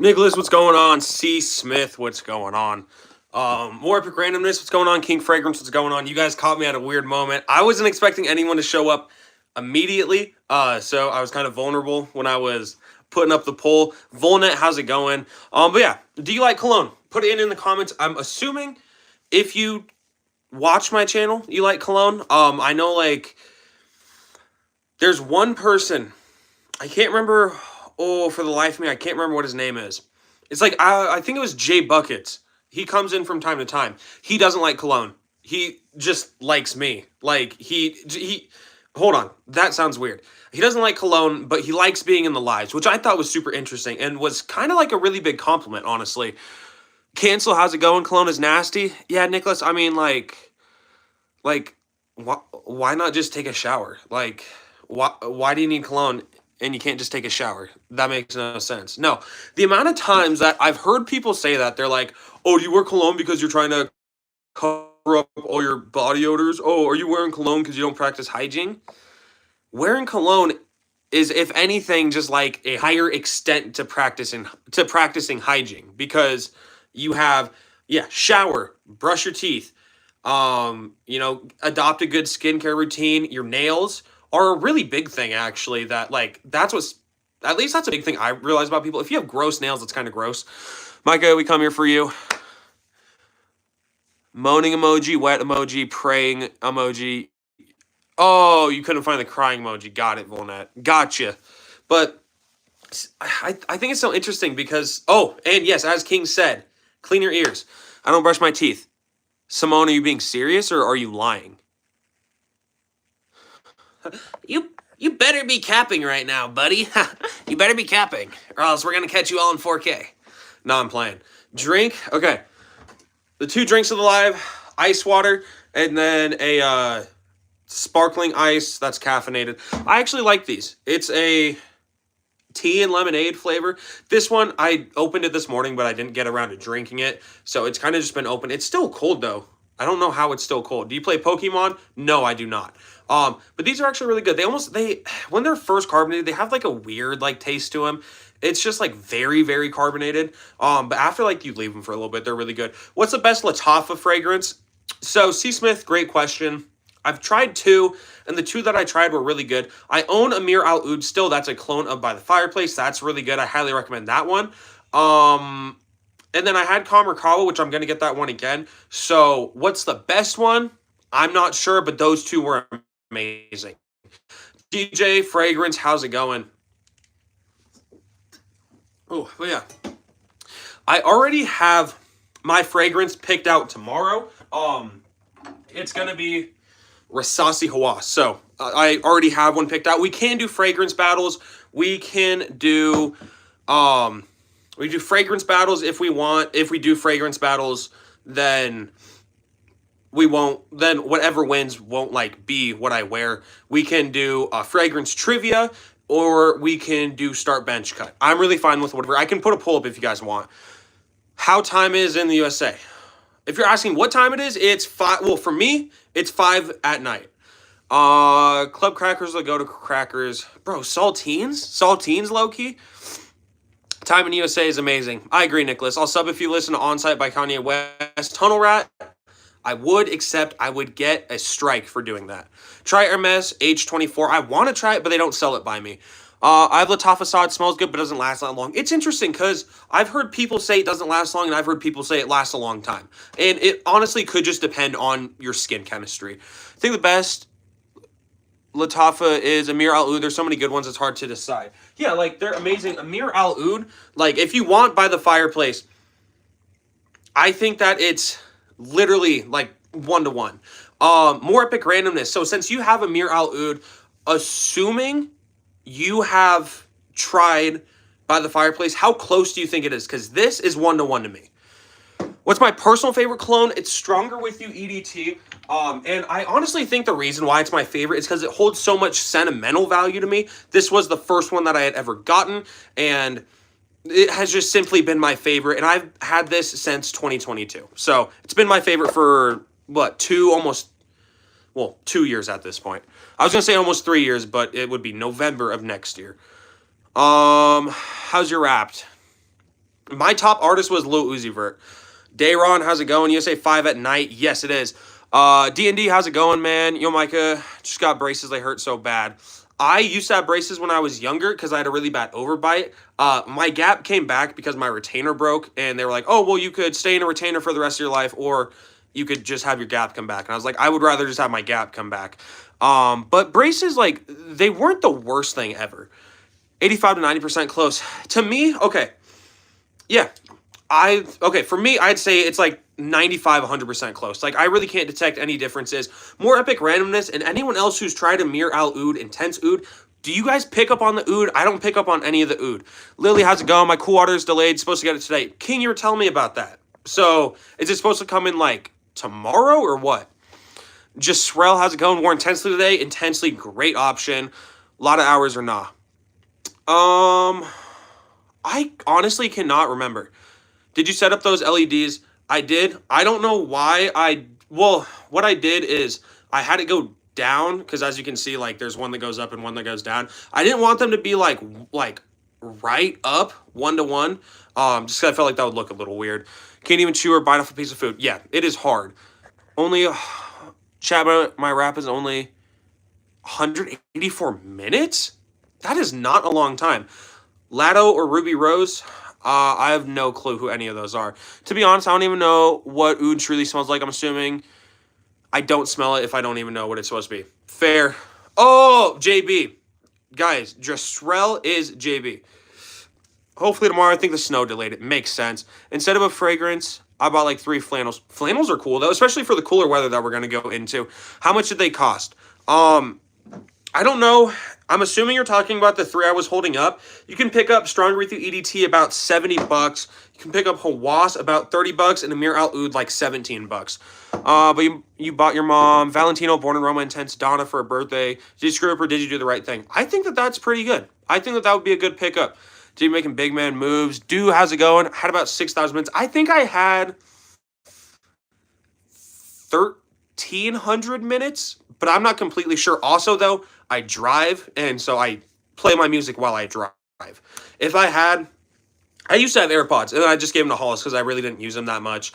Nicholas, what's going on? C. Smith, what's going on? More epic randomness, what's going on? King Fragrance, what's going on? You guys caught me at a weird moment. I wasn't expecting anyone to show up immediately, so I was kind of vulnerable when I was putting up the poll. Volnet, how's it going? But yeah, do you like cologne? Put it in the comments. I'm assuming if you watch my channel, you like cologne. I know like there's one person I can't remember. Oh, for the life of me, I can't remember what his name is. It's like I think it was Jay Buckets. He comes in from time to time. He doesn't like cologne. He just likes me. Like he. Hold on, that sounds weird. He doesn't like cologne, but he likes being in the lives, which I thought was super interesting and was kind of like a really big compliment, honestly. Cancel, how's it going? Cologne is nasty. Yeah, Nicholas. I mean, like, why not just take a shower? Like, why do you need cologne and you can't just take a shower? That makes no sense. No, the amount of times that I've heard people say that they're like, "Oh, do you wear cologne because you're trying to cover up all your body odors? Oh, are you wearing cologne because you don't practice hygiene?" Wearing cologne is, if anything, just like a higher extent to practicing hygiene because you have shower, brush your teeth, adopt a good skincare routine. Your nails are a really big thing, actually. That like that's what's at least that's a big thing I realize about people. If you have gross nails, it's kind of gross. Micah, we come here for you. Moaning emoji, wet emoji, praying emoji. Oh, you couldn't find the crying emoji. Got it, Volnet. Gotcha. But I think it's so interesting because and yes, as King said, clean your ears. I don't brush my teeth. Simone, are you being serious or are you lying? You better be capping right now, buddy. You better be capping, or else we're gonna catch you all in 4K. No, I'm playing. Drink. Okay. The two drinks of the live: ice water and then a sparkling ice that's caffeinated. I actually like these. It's a tea and lemonade flavor. This one I opened it this morning, but I didn't get around to drinking it, so it's kind of just been open. It's still cold though. I don't know how it's still cold. Do you play Pokemon? No, I do not. But these are actually really good. They when they're first carbonated, they have like a weird like taste to them. It's just like very, very carbonated. But after like you leave them for a little bit, they're really good. What's the best Latafa fragrance? So C Smith, great question. I've tried two, and the two that I tried were really good. I own Amir Al Oud still. That's a clone of By the Fireplace. That's really good. I highly recommend that one. And then I had Kamerakawa, which I'm going to get that one again. So what's the best one? I'm not sure, but those two were amazing. DJ Fragrance, how's it going? Oh, but yeah. I already have my fragrance picked out tomorrow. It's going to be Rasasi Hawa. So I already have one picked out. We can do fragrance battles. We can do we do fragrance battles if we want. If we do fragrance battles, then we won't. Then whatever wins won't like be what I wear. We can do fragrance trivia, or we can do start bench cut. I'm really fine with whatever. I can put a poll up if you guys want. How time is in the USA? If you're asking what time it is, it's 5. Well, for me, it's 5 at night. Club Crackers will go to Crackers. Bro, Saltines, low-key? Time in USA is amazing. I agree, Nicholas. I'll sub if you listen to Onsite by Kanye West. Tunnel Rat, I would, except I would get a strike for doing that. Try Hermes H24. I want to try it, but they don't sell it by me. I have Latafasad. It smells good, but doesn't last that long. It's interesting because I've heard people say it doesn't last long, and I've heard people say it lasts a long time. And it honestly could just depend on your skin chemistry. I think the best Latafa is Amir Al Oud. There's so many good ones, it's hard to decide. Yeah, like, they're amazing. Amir Al Oud, like, if you want By the Fireplace, I think that it's literally, like, 1-to-1. More epic randomness. So since you have Amir Al Oud, assuming you have tried By the Fireplace, how close do you think it is? Because this is 1-to-1 to me. What's my personal favorite cologne? It's Stronger With You EDT. And I honestly think the reason why it's my favorite is because it holds so much sentimental value to me. This was the first one that I had ever gotten, and it has just simply been my favorite. And I've had this since 2022. So it's been my favorite for, what, 2 years at this point. I was going to say almost 3 years, but it would be November of next year. How's your Wrapped? My top artist was Lil Uzi Vert. Dayron, how's it going? USA 5 at night. Yes, it is. D&D, how's it going, man? Yo, Micah, just got braces. They hurt so bad. I used to have braces when I was younger because I had a really bad overbite. My gap came back because my retainer broke, and they were like, oh, well, you could stay in a retainer for the rest of your life, or you could just have your gap come back. And I was like, I would rather just have my gap come back. But braces, like, they weren't the worst thing ever. 85 to 90% close. To me, okay, yeah. For me, I'd say it's like 95, 100% close. Like, I really can't detect any differences. More epic randomness, and anyone else who's tried to mirror out oud, intense oud, do you guys pick up on the oud? I don't pick up on any of the oud. Lily, how's it going? My cool water is delayed. Supposed to get it today. King, you were telling me about that. So, is it supposed to come in, like, tomorrow or what? Just Srel, how's it going? More intensely today. Intensely, great option. A lot of hours or nah. I honestly cannot remember. Did you set up those LEDs? I did. I don't know why what I did is I had it go down because as you can see, like there's one that goes up and one that goes down. I didn't want them to be like right up 1 to 1. Just 'cause I felt like that would look a little weird. Can't even chew or bite off a piece of food. Yeah, it is hard. Only chat, my rap is only 184 minutes? That is not a long time. Lado or Ruby Rose? I have no clue who any of those are. To be honest, I don't even know what oud truly smells like. I'm assuming I don't smell it if I don't even know what it's supposed to be. Fair. Oh, JB. Guys, Jastrel is JB. Hopefully tomorrow. I think the snow delayed it. Makes sense. Instead of a fragrance, I bought like 3 flannels. Flannels are cool, though, especially for the cooler weather that we're going to go into. How much did they cost? I don't know. I'm assuming you're talking about the 3 I was holding up. You can pick up Strong Rethrough EDT about $70. You can pick up Hawass about $30 and Amir Al Oud like $17. But you bought your mom Valentino Born in Roma Intense Donna for a birthday. Did you screw up or did you do the right thing? I think that that's pretty good. I think that that would be a good pickup. Did you making big man moves? Do how's it going? Had about 6,000 minutes. I think I had 1,300 minutes, but I'm not completely sure. Also, though, I drive, and so I play my music while I drive. If I used to have AirPods, and I just gave them to Hollis because I really didn't use them that much.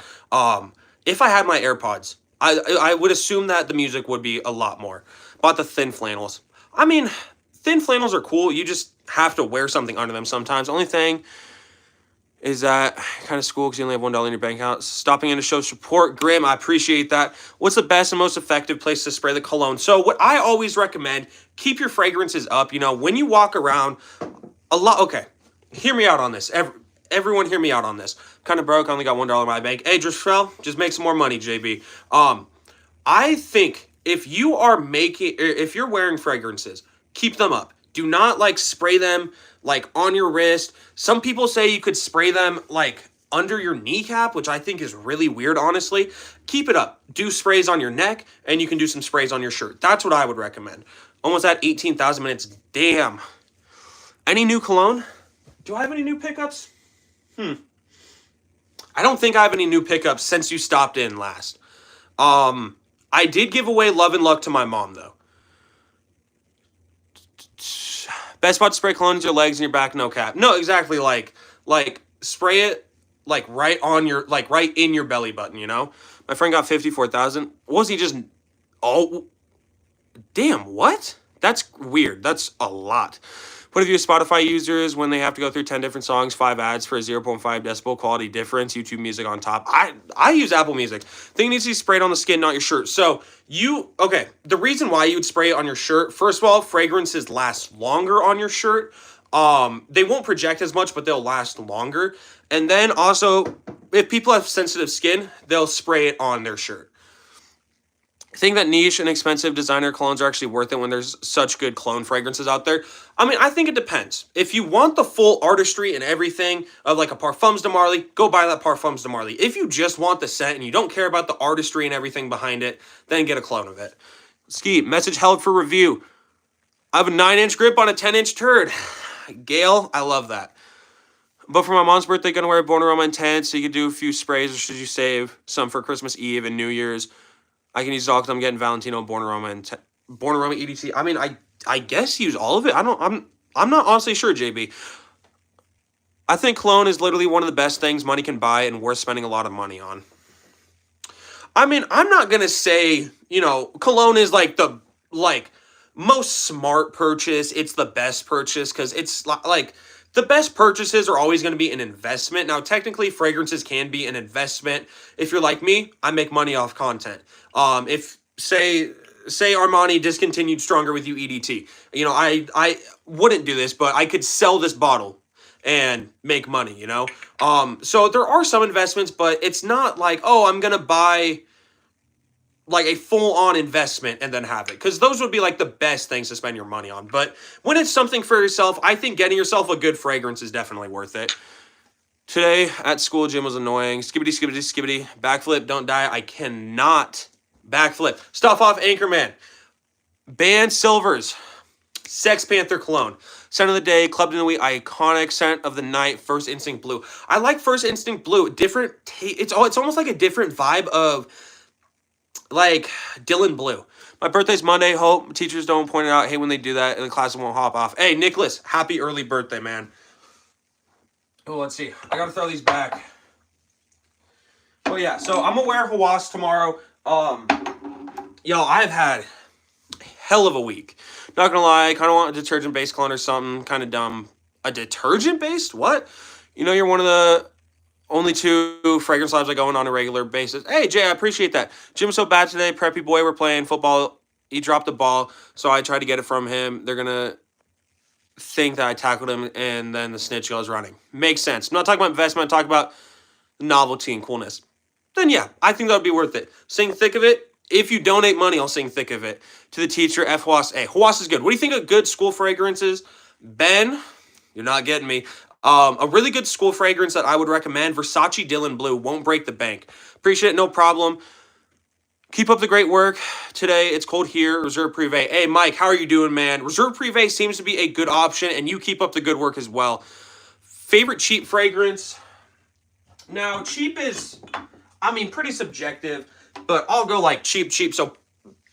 If I had my AirPods, I would assume that the music would be a lot more. Bought the thin flannels. I mean, thin flannels are cool. You just have to wear something under them sometimes. Only thing is that kind of school because you only have $1 in your bank account. Stopping in to show support. Grim, I appreciate that. What's the best and most effective place to spray the cologne? So what I always recommend, keep your fragrances up. You know, when you walk around, okay, hear me out on this. Everyone hear me out on this. Kind of broke, I only got $1 in my bank. Hey, Dristrell, just make some more money, JB. I think if you're wearing fragrances, keep them up. Do not like spray them like on your wrist. Some people say you could spray them like under your kneecap, which I think is really weird, honestly. Keep it up. Do sprays on your neck, and you can do some sprays on your shirt. That's what I would recommend. Almost at 18,000 minutes. Damn. Any new cologne? Do I have any new pickups? I don't think I have any new pickups since you stopped in last. I did give away Love and Luck to my mom, though. Best spot to spray cologne is your legs and your back, no cap. No, exactly. Like spray it like right in your belly button. You know. My friend got 54,000. Was he just? Oh, damn! What? That's weird. That's a lot. What if you Spotify users when they have to go through 10 different songs, 5 ads for a 0.5 decibel quality difference, YouTube Music on top? I use Apple Music. Thing needs to be sprayed on the skin, not your shirt. So the reason why you would spray it on your shirt, first of all, fragrances last longer on your shirt. They won't project as much, but they'll last longer. And then also, if people have sensitive skin, they'll spray it on their shirt. I think that niche and expensive designer colognes are actually worth it when there's such good cologne fragrances out there. I mean, I think it depends. If you want the full artistry and everything of like a Parfums de Marly, go buy that Parfums de Marly. If you just want the scent and you don't care about the artistry and everything behind it, then get a clone of it. Ski, message held for review. I have a 9-inch grip on a 10-inch turd. Gail, I love that. But for my mom's birthday, gonna wear a Born Aroma Intense, so you could do a few sprays, or should you save some for Christmas Eve and New Year's? I can use it all because I'm getting Valentino, Born Aroma, and Born Aroma EDT. I mean, I guess use all of it. I'm not honestly sure, JB. I think Cologne is literally one of the best things money can buy and worth spending a lot of money on. I mean, I'm not gonna say, Cologne is like the like most smart purchase. It's the best purchase because it's like the best purchases are always going to be an investment. Now, technically, fragrances can be an investment. If you're like me, I make money off content. If say Armani discontinued Stronger with You EDT, I wouldn't do this, but I could sell this bottle and make money. So there are some investments, but it's not like, oh, I'm gonna buy like a full-on investment and then have it, because those would be like the best things to spend your money on. But when it's something for yourself, I think getting yourself a good fragrance is definitely worth it. Today at school, gym was annoying. Skibbity, skibbity, skibbity. Backflip, don't die. I cannot backflip. Stuff off Anchorman. Band Silvers. Sex Panther Cologne. Scent of the day, clubbed in the week, iconic scent of the night, First Instinct Blue. I like First Instinct Blue. Different, it's almost like a different vibe of like Dylan Blue. My birthday's Monday. Hope teachers don't point it out. Hey, when they do that, and the class won't hop off. Hey, Nicholas, happy early birthday, man. Oh, let's see. I gotta throw these back. Oh yeah, so I'm gonna wear Hawass tomorrow. Y'all, I've had a hell of a week. Not gonna lie, I kind of want a detergent-based cologne or something. Kind of dumb. A detergent-based? What? You're one of the only two fragrance labs I go in on a regular basis. Hey, Jay, I appreciate that. Jim's so bad today. Preppy boy, we're playing football. He dropped the ball, so I tried to get it from him. They're going to think that I tackled him, and then the snitch goes running. Makes sense. I'm not talking about investment. I'm talking about novelty and coolness. Then, yeah, I think that would be worth it. Sing thick of it. If you donate money, I'll sing thick of it. To the teacher, F. Hawass. Hey, Hawass is good. What do you think of good school fragrances? Ben, you're not getting me. A really good school fragrance that I would recommend, Versace Dylan Blue. Won't break the bank. Appreciate it, no problem. Keep up the great work. Today, it's cold here. Reserve Privé. Hey, Mike, how are you doing, man? Reserve Privé seems to be a good option, and you keep up the good work as well. Favorite cheap fragrance? Now, cheap is, pretty subjective, but I'll go like cheap. So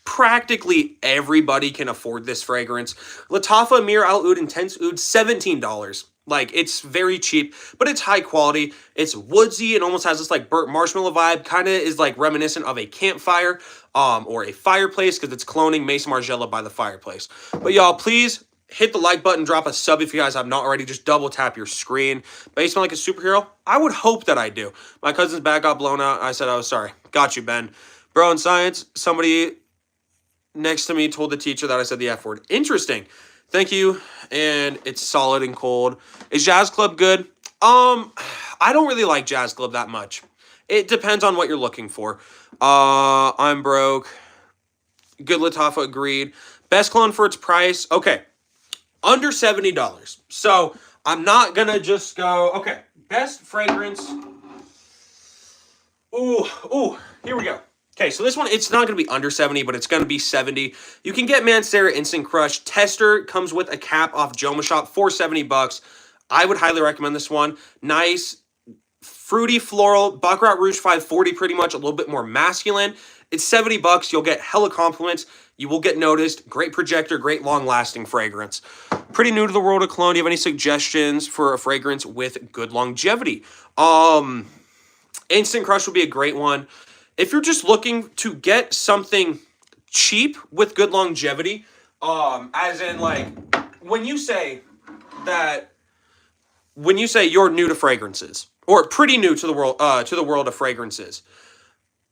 practically everybody can afford this fragrance. Lattafa Amir Al Oud Intense Oud, $17. Like, it's very cheap, but it's high quality. It's woodsy. It almost has this like burnt marshmallow vibe. Kind of is like reminiscent of a campfire or a fireplace, because it's cloning Mason Margiela by the fireplace. But y'all, please hit the like button, drop a sub if you guys have not already. Just double tap your screen. But you smell like a superhero? I would hope that I do. My cousin's back got blown out. I said I was sorry. Got you, Ben. Bro, in science, somebody next to me told the teacher that I said the F word. Interesting. Thank you. And it's solid and cold. Is Jazz Club good? I don't really like Jazz Club that much. It depends on what you're looking for. I'm broke. Good Lattafa, agreed. Best cologne for its price. Okay. Under $70. So I'm not gonna just go, okay. Best fragrance. Ooh, here we go. Okay, so this one, it's not going to be under 70, but it's going to be 70. You can get Mancera Instant Crush. Tester comes with a cap off Joma Shop for $70. I would highly recommend this one. Nice, fruity floral, Baccarat Rouge 540, pretty much a little bit more masculine. It's $70. You'll get hella compliments. You will get noticed. Great projector, great long-lasting fragrance. Pretty new to the world of cologne. Do you have any suggestions for a fragrance with good longevity? Instant Crush would be a great one. If you're just looking to get something cheap with good longevity, as in like when you say you're new to fragrances or pretty new to the world of fragrances,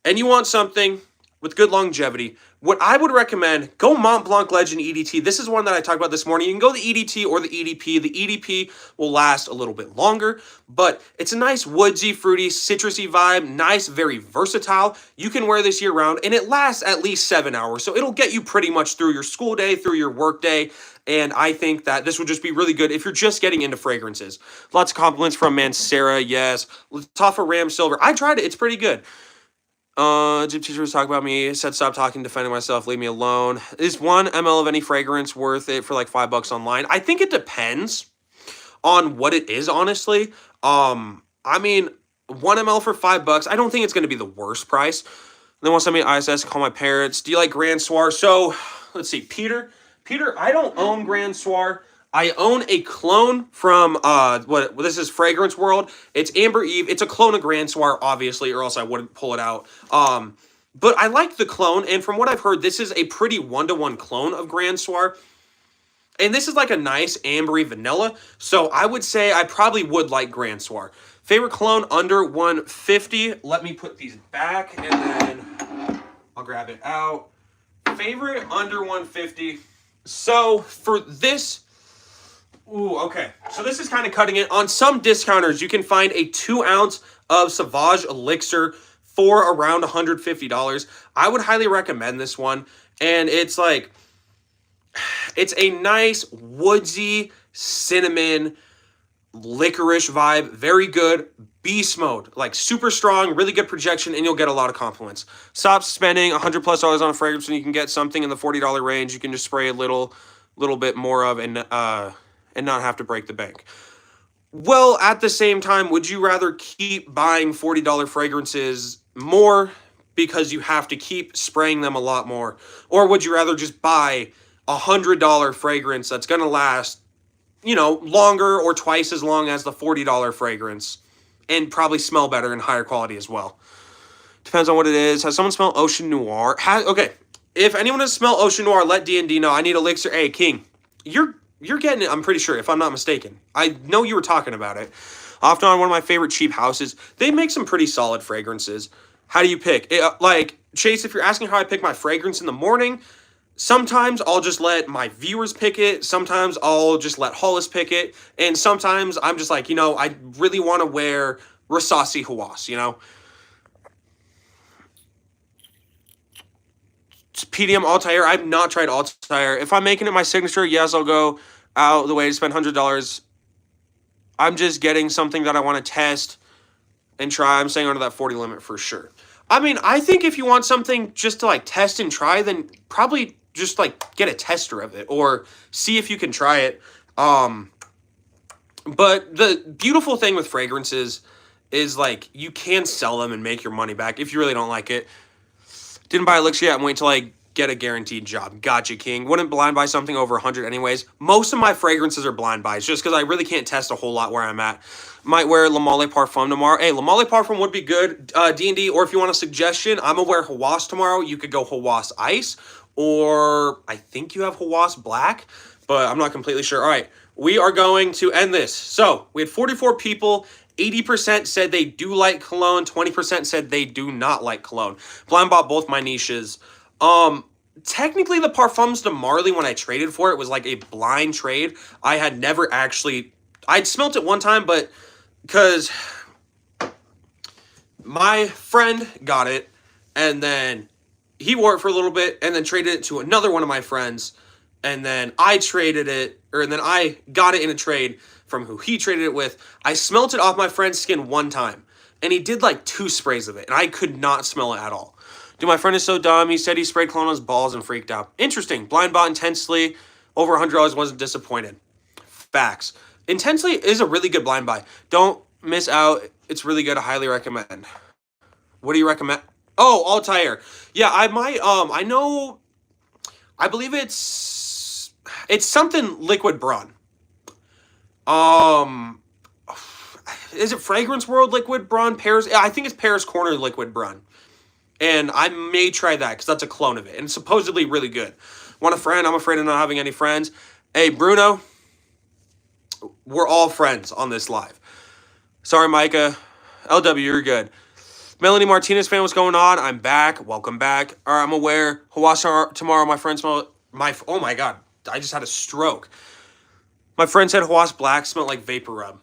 and you want something with good longevity, what I would recommend, go Mont Blanc Legend EDT. This is one that I talked about this morning. You can go the EDT or the EDP. The EDP will last a little bit longer, but it's a nice woodsy, fruity, citrusy vibe. Nice, very versatile. You can wear this year round, and it lasts at least 7 hours, so it'll get you pretty much through your school day, through your work day, and I think that this would just be really good if you're just getting into fragrances. Lots of compliments from Mancera, yes. Lattafa Ram Silver. I tried it. It's pretty good. Gym teacher was talking about me, said stop talking, defending myself, leave me alone. Is 1 ml of any fragrance worth it for like $5 online? I think it depends on what it is, honestly. 1 ml for $5, I don't think it's going to be the worst price. Then once I meet ISS, call my parents. Do you like Grand Soir? So, let's see, Peter, I don't own Grand Soir. I own a clone from what this is Fragrance World. It's Amber Eve. It's a clone of Grand Soir, obviously, or else I wouldn't pull it out. But I like the clone, and from what I've heard, this is a pretty one-to-one clone of Grand Soir. And this is like a nice ambery vanilla. So I would say I probably would like Grand Soir. Favorite cologne under 150. Let me put these back and then I'll grab it out. Favorite under 150. So for this, ooh, okay. So this is kind of cutting it. On some discounters, you can find a 2 ounce of Sauvage Elixir for around $150. I would highly recommend this one. And it's like, it's a nice woodsy cinnamon licorice vibe. Very good. Beast mode. Like super strong, really good projection, and you'll get a lot of compliments. Stop spending $100+ on a fragrance when you can get something in the $40 range. You can just spray a little bit more of and not have to break the bank. Well, at the same time, would you rather keep buying $40 fragrances more because you have to keep spraying them a lot more? Or would you rather just buy $100 fragrance that's going to last, longer or twice as long as the $40 fragrance and probably smell better and higher quality as well? Depends on what it is. Has someone smelled Ocean Noir? Okay. If anyone has smelled Ocean Noir, let D&D know. I need Elixir. Hey, King, you're getting it, I'm pretty sure, if I'm not mistaken. I know you were talking about it. Often on one of my favorite cheap houses. They make some pretty solid fragrances. How do you pick? Chase, if you're asking how I pick my fragrance in the morning, sometimes I'll just let my viewers pick it. Sometimes I'll just let Hollis pick it. And sometimes I'm just like, I really want to wear Rasasi Hawass, PDM Altair. I've not tried Altair. If I'm making it my signature, yes, I'll go out of the way to spend $100. I'm just getting something that I want to test and try. I'm staying under that 40 limit for sure. I mean, I think if you want something just to test and try, then probably just get a tester of it or see if you can try it. But the beautiful thing with fragrances is you can sell them and make your money back if you really don't like it. Didn't buy Elixir yet and wait till I get a guaranteed job. Gotcha, King. Wouldn't blind buy something over 100 anyways. Most of my fragrances are blind buys just because I really can't test a whole lot where I'm at. Might wear Le Male Parfum tomorrow. Hey, Le Male Parfum would be good. D&D, or if you want a suggestion, I'm going to wear Hawass tomorrow. You could go Hawass Ice, or I think you have Hawass Black, but I'm not completely sure. All right, we are going to end this. So we had 44 people. 80% said they do like cologne. 20% said they do not like cologne. Blind bought both my niches. Technically, the Parfums de Marly, when I traded for it, was like a blind trade. I had never actually... I'd smelt it one time, but because my friend got it, and then he wore it for a little bit, and then traded it to another one of my friends, and then I traded it, and then I got it in a trade from who he traded it with. I smelt it off my friend's skin one time, and he did 2 sprays of it, and I could not smell it at all. Dude, my friend is so dumb. He said he sprayed cologne on his balls and freaked out. Interesting. Blind bought Intensely. Over $100, wasn't disappointed. Facts. Intensely is a really good blind buy. Don't miss out. It's really good. I highly recommend. What do you recommend? Oh, Altair. Yeah, I might, I know, I believe it's something Liquid Braun. Is it Fragrance World Liquid Braun? Paris? I think it's Paris Corner Liquid Braun. And I may try that because that's a clone of it. And it's supposedly really good. Want a friend? I'm afraid of not having any friends. Hey, Bruno. We're all friends on this live. Sorry, Micah. LW, you're good. Melanie Martinez fan, what's going on? I'm back. Welcome back. All right, I'm aware. Hawass tomorrow. My friend smelled... Oh, my God. I just had a stroke. My friend said Hawass Black smelled like Vapor Rub.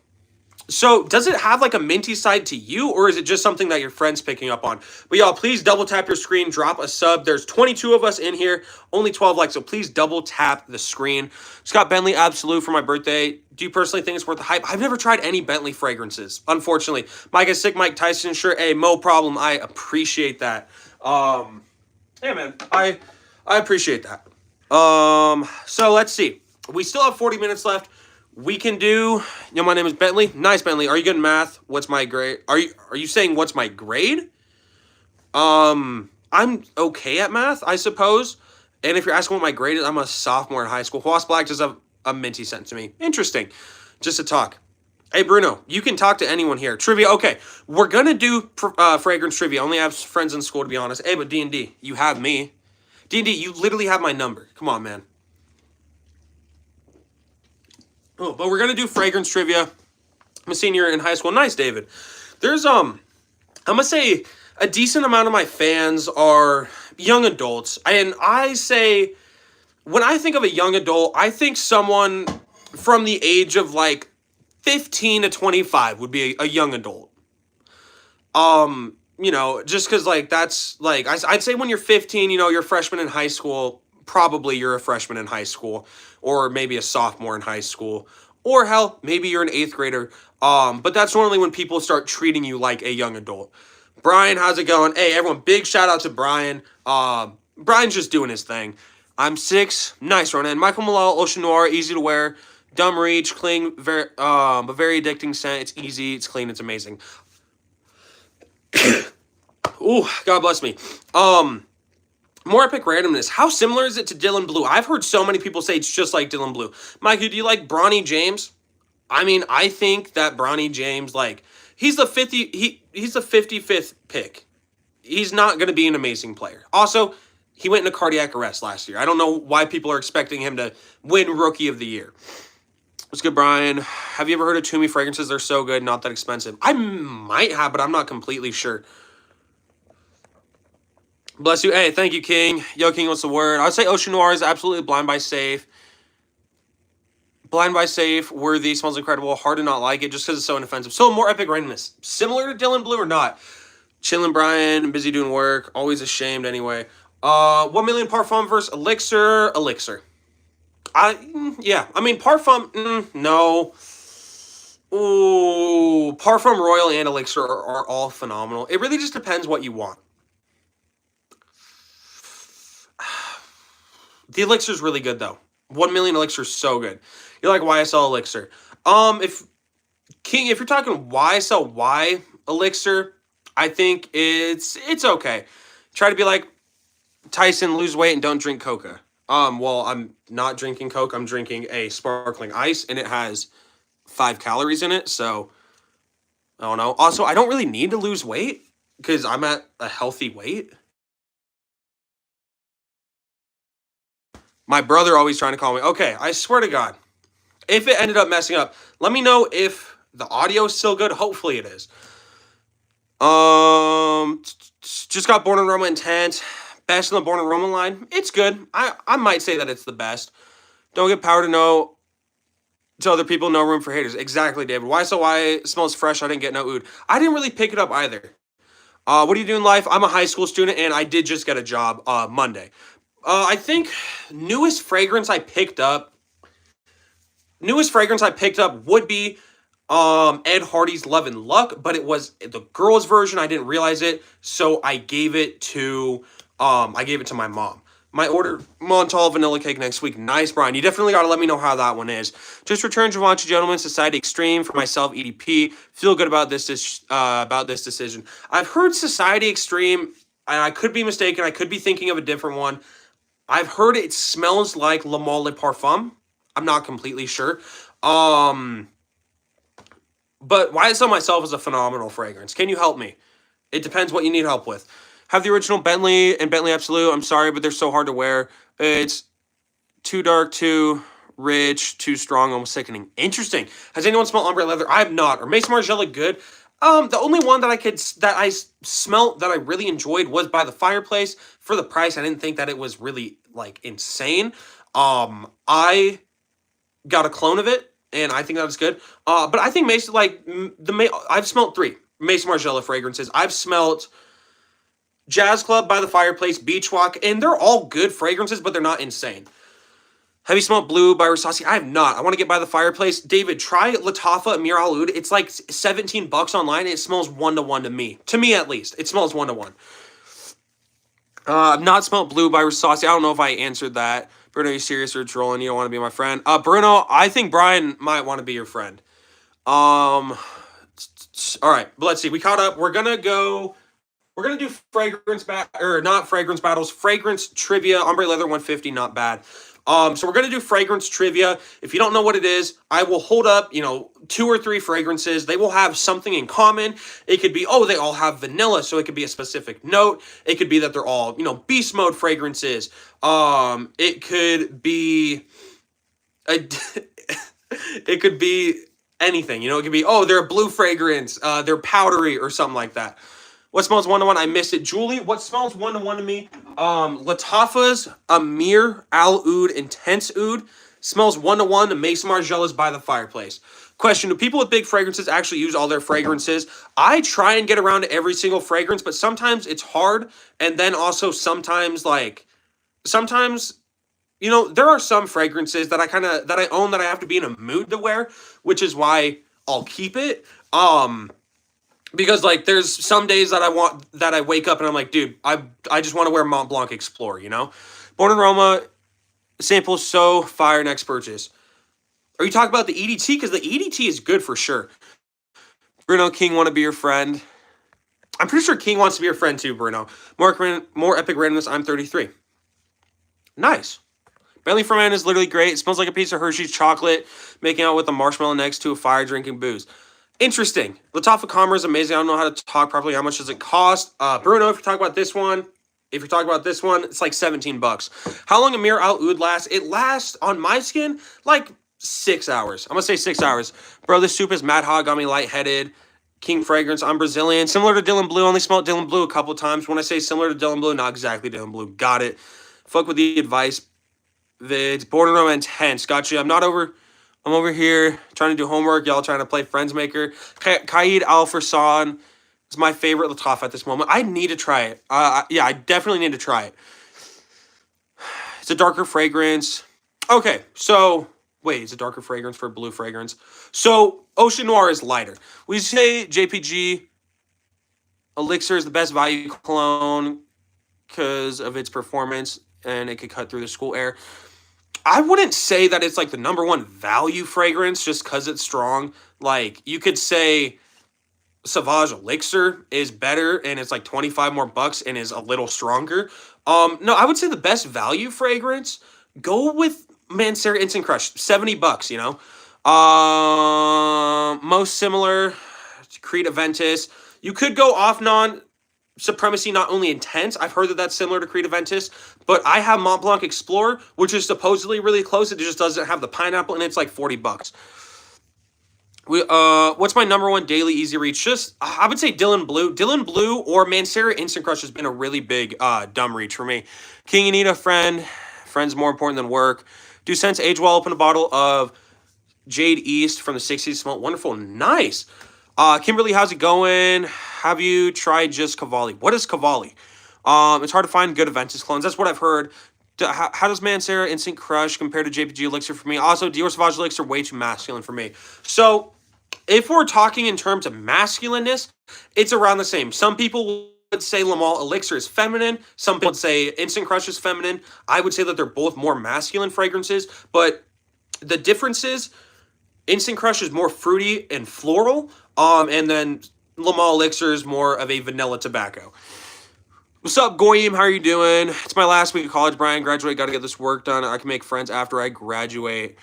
So, does it have a minty side to you, or is it just something that your friend's picking up on? But y'all, please double tap your screen, drop a sub. There's 22 of us in here, only 12 likes, so please double tap the screen. Scott Bentley Absolute for my birthday. Do you personally think it's worth the hype? I've never tried any Bentley fragrances, unfortunately. Mike is sick, Mike Tyson shirt. Hey, no problem. I appreciate that. Yeah, man, I appreciate that. So let's see. We still have 40 minutes left. We can do, my name is Bentley. Nice, Bentley. Are you good in math? What's my grade? Are you saying what's my grade? I'm okay at math, I suppose. And if you're asking what my grade is, I'm a sophomore in high school. Hawass Black does have a minty scent to me. Interesting. Just a talk. Hey, Bruno, you can talk to anyone here. Trivia, okay. We're going to do fragrance trivia. I only have friends in school, to be honest. Hey, but D&D, you have me. D&D, you literally have my number. Come on, man. Oh, but we're going to do fragrance trivia. I'm a senior in high school. Nice, David. There's, I'm going to say a decent amount of my fans are young adults. And I say, when I think of a young adult, I think someone from the age of, like, 15 to 25 would be a young adult. You know, just because, like, that's, like, I'd say when you're 15, you know, you're a freshman in high school, probably you're a freshman in high school, or maybe a sophomore in high school, or hell, maybe you're an 8th grader. But that's normally when people start treating you like a young adult. Brian, how's it going? Hey, everyone, big shout out to Brian. Brian's just doing his thing. I'm 6. Nice, Ronan. Michael Malal, Ocean Noir, easy to wear. Dumb Reach, clean, but very addicting scent. It's easy, it's clean, it's amazing. Ooh, God bless me. More epic randomness. How similar is it to Dylan Blue? I've heard so many people say it's just like Dylan Blue. Mikey, do you like Bronny James? I mean, I think that Bronny James, like, he's the 55th pick. He's not going to be an amazing player. Also, he went into cardiac arrest last year. I don't know why people are expecting him to win Rookie of the Year. What's good, Brian? Have you ever heard of Toomey fragrances? They're so good, not that expensive. I might have, but I'm not completely sure. Bless you. Hey, thank you, King. Yo, King, what's the word? I would say Ocean Noir is absolutely blind by safe. Blind by safe, worthy, smells incredible. Hard to not like it just because it's so inoffensive. So more epic randomness. Similar to Dylan Blue or not? Chillin' Brian, busy doing work. Always ashamed anyway. 1 million Parfum versus Elixir. Elixir. Yeah. I mean, Parfum, no. Ooh, Parfum Royal and Elixir are all phenomenal. It really just depends what you want. The Elixir's really good, though. 1 million Elixir is so good. You're like YSL Elixir. If you're talking YSL Elixir, I think it's okay. Try to be like Tyson, lose weight and don't drink Coca. Well, I'm not drinking Coke. I'm drinking a sparkling ice, and it has 5 calories in it. So I don't know. Also, I don't really need to lose weight because I'm at a healthy weight. My brother always trying to call me. Okay, I swear to God, if it ended up messing up, let me know if the audio is still good. Hopefully it is. Just got Born in Roma Intent. Best in the Born in Roma line. It's good. I might say that it's the best. Don't get power to other people. No room for haters. Exactly, David. Why smells fresh. I didn't get no oud. I didn't really pick it up either. What do you do in life? I'm a high school student, and I did just get a job Monday. I think newest fragrance I picked up would be Ed Hardy's Love and Luck, but it was the girls' version. I didn't realize it, so I gave it to my mom. My order Montal vanilla cake next week. Nice, Brian. You definitely got to let me know how that one is. Just returned Givenchy Gentleman Society Extreme for myself. EDP. Feel good about this decision. I've heard Society Extreme, and I could be mistaken. I could be thinking of a different one. I've heard it smells like Le Male Parfum. I'm not completely sure. But YSL myself is a phenomenal fragrance. Can you help me? It depends what you need help with. Have the original Bentley and Bentley Absolute. I'm sorry, but they're so hard to wear. It's too dark, too rich, too strong, almost sickening. Interesting. Has anyone smelled ombre leather? I have not. Or Maison Margiela good? The only one that I smelled that I really enjoyed was By the Fireplace. For the price, I didn't think that it was really like insane. I got a clone of it, and I think that was good. But I think Mason, I've smelled 3 Maison Margiela fragrances. I've smelled Jazz Club, By the Fireplace, Beach Walk, and they're all good fragrances, but they're not insane. Have you smelled Blue by Versace? I have not. I want to get By the Fireplace. David, try Lattafa Amir Al Oud. It's like $17 online. It smells 1-to-1 to me. To me, at least. It smells 1-to-1. I've not smelled Blue by Versace. I don't know if I answered that. Bruno, you serious or trolling? You don't want to be my friend? Bruno, I think Brian might want to be your friend. All right, but let's see. We caught up. We're gonna do fragrance not fragrance battles. Fragrance trivia. Ombre Leather 150, not bad. So we're going to do fragrance trivia. If you don't know what it is, I will hold up, 2 or 3 fragrances. They will have something in common. It could be, oh, they all have vanilla, so it could be a specific note. It could be that they're all, beast mode fragrances. It could be it could be anything. It could be, oh, they're a blue fragrance, they're powdery or something like that. What smells 1-to-1? I missed it. Julie, what smells 1-to-1 to me? Lattafa's Amir Al Oud Intense Oud smells 1-to-1 to Maison Margiela's By the Fireplace. Question, do people with big fragrances actually use all their fragrances? I try and get around to every single fragrance, but sometimes it's hard. And then also sometimes, there are some fragrances that I own that I have to be in a mood to wear, which is why I'll keep it. Because there's some days that I wake up and I'm like, dude, I just want to wear Mont Blanc Explorer, Born Aroma sample so fire next purchase. Are you talking about the EDT? Because the EDT is good for sure. Bruno, King want to be your friend. I'm pretty sure King wants to be your friend too, Bruno. More epic randomness. I'm 33. Nice. Bentley Ferment is literally great. It smells like a piece of Hershey's chocolate, making out with a marshmallow next to a fire, drinking booze. Interesting. Lattafa Commerce is amazing. I don't know how to talk properly. How much does it cost? Bruno, if you're talking about this one, it's like $17. How long Amir Al Oud lasts? It lasts on my skin like 6 hours. I'm going to say 6 hours. Bro, this soup is mad hot. Got me lightheaded. King Fragrance. I'm Brazilian. Similar to Dylan Blue. Only smelled Dylan Blue a couple times. When I say similar to Dylan Blue, not exactly Dylan Blue. Got it. Fuck with the advice. It's Borderline Intense. Gotcha. I'm over here trying to do homework. Y'all trying to play Friendsmaker. Kaid Al Farsan is my favorite Lattafa at this moment. I need to try it. I definitely need to try it. It's a darker fragrance. Okay, so wait, it's a darker fragrance for a blue fragrance. So Ocean Noir is lighter. We say JPG Elixir is the best value cologne because of its performance and it could cut through the school air. I wouldn't say that it's like the number one value fragrance just because it's strong. Like, you could say Sauvage Elixir is better and it's like 25 more bucks and is a little stronger. No, I would say the best value fragrance, go with Mancera Instant Crush, $70, most similar to Creed Aventus. You could go off Supremacy Not Only Intense. I've heard that that's similar to Creed Aventus, but I have Mont Blanc Explorer, which is supposedly really close. It just doesn't have the pineapple, and it's like $40. What's my number one daily easy reach? Just, I would say Dylan Blue. Dylan Blue or Mancera Instant Crush has been a really big dumb reach for me. King, you need a friend. Friend's more important than work. Do sense age well. Open a bottle of Jade East from the 60s. Smell wonderful. Nice. Kimberly, how's it going? Have you tried just Cavalli? What is Cavalli? It's hard to find good Aventus clones. That's what I've heard. How does Mancera Instant Crush compare to JPG Elixir for me? Also, Dior Sauvage Elixir, way too masculine for me. So, if we're talking in terms of masculineness, it's around the same. Some people would say Le Male Elixir is feminine. Some people would say Instant Crush is feminine. I would say that they're both more masculine fragrances, but the difference is Instant Crush is more fruity and floral, and then Le Male Elixir is more of a vanilla tobacco. What's up, Goyim? How are you doing? It's my last week of college, Brian. Graduate, got to get this work done. I can make friends after I graduate.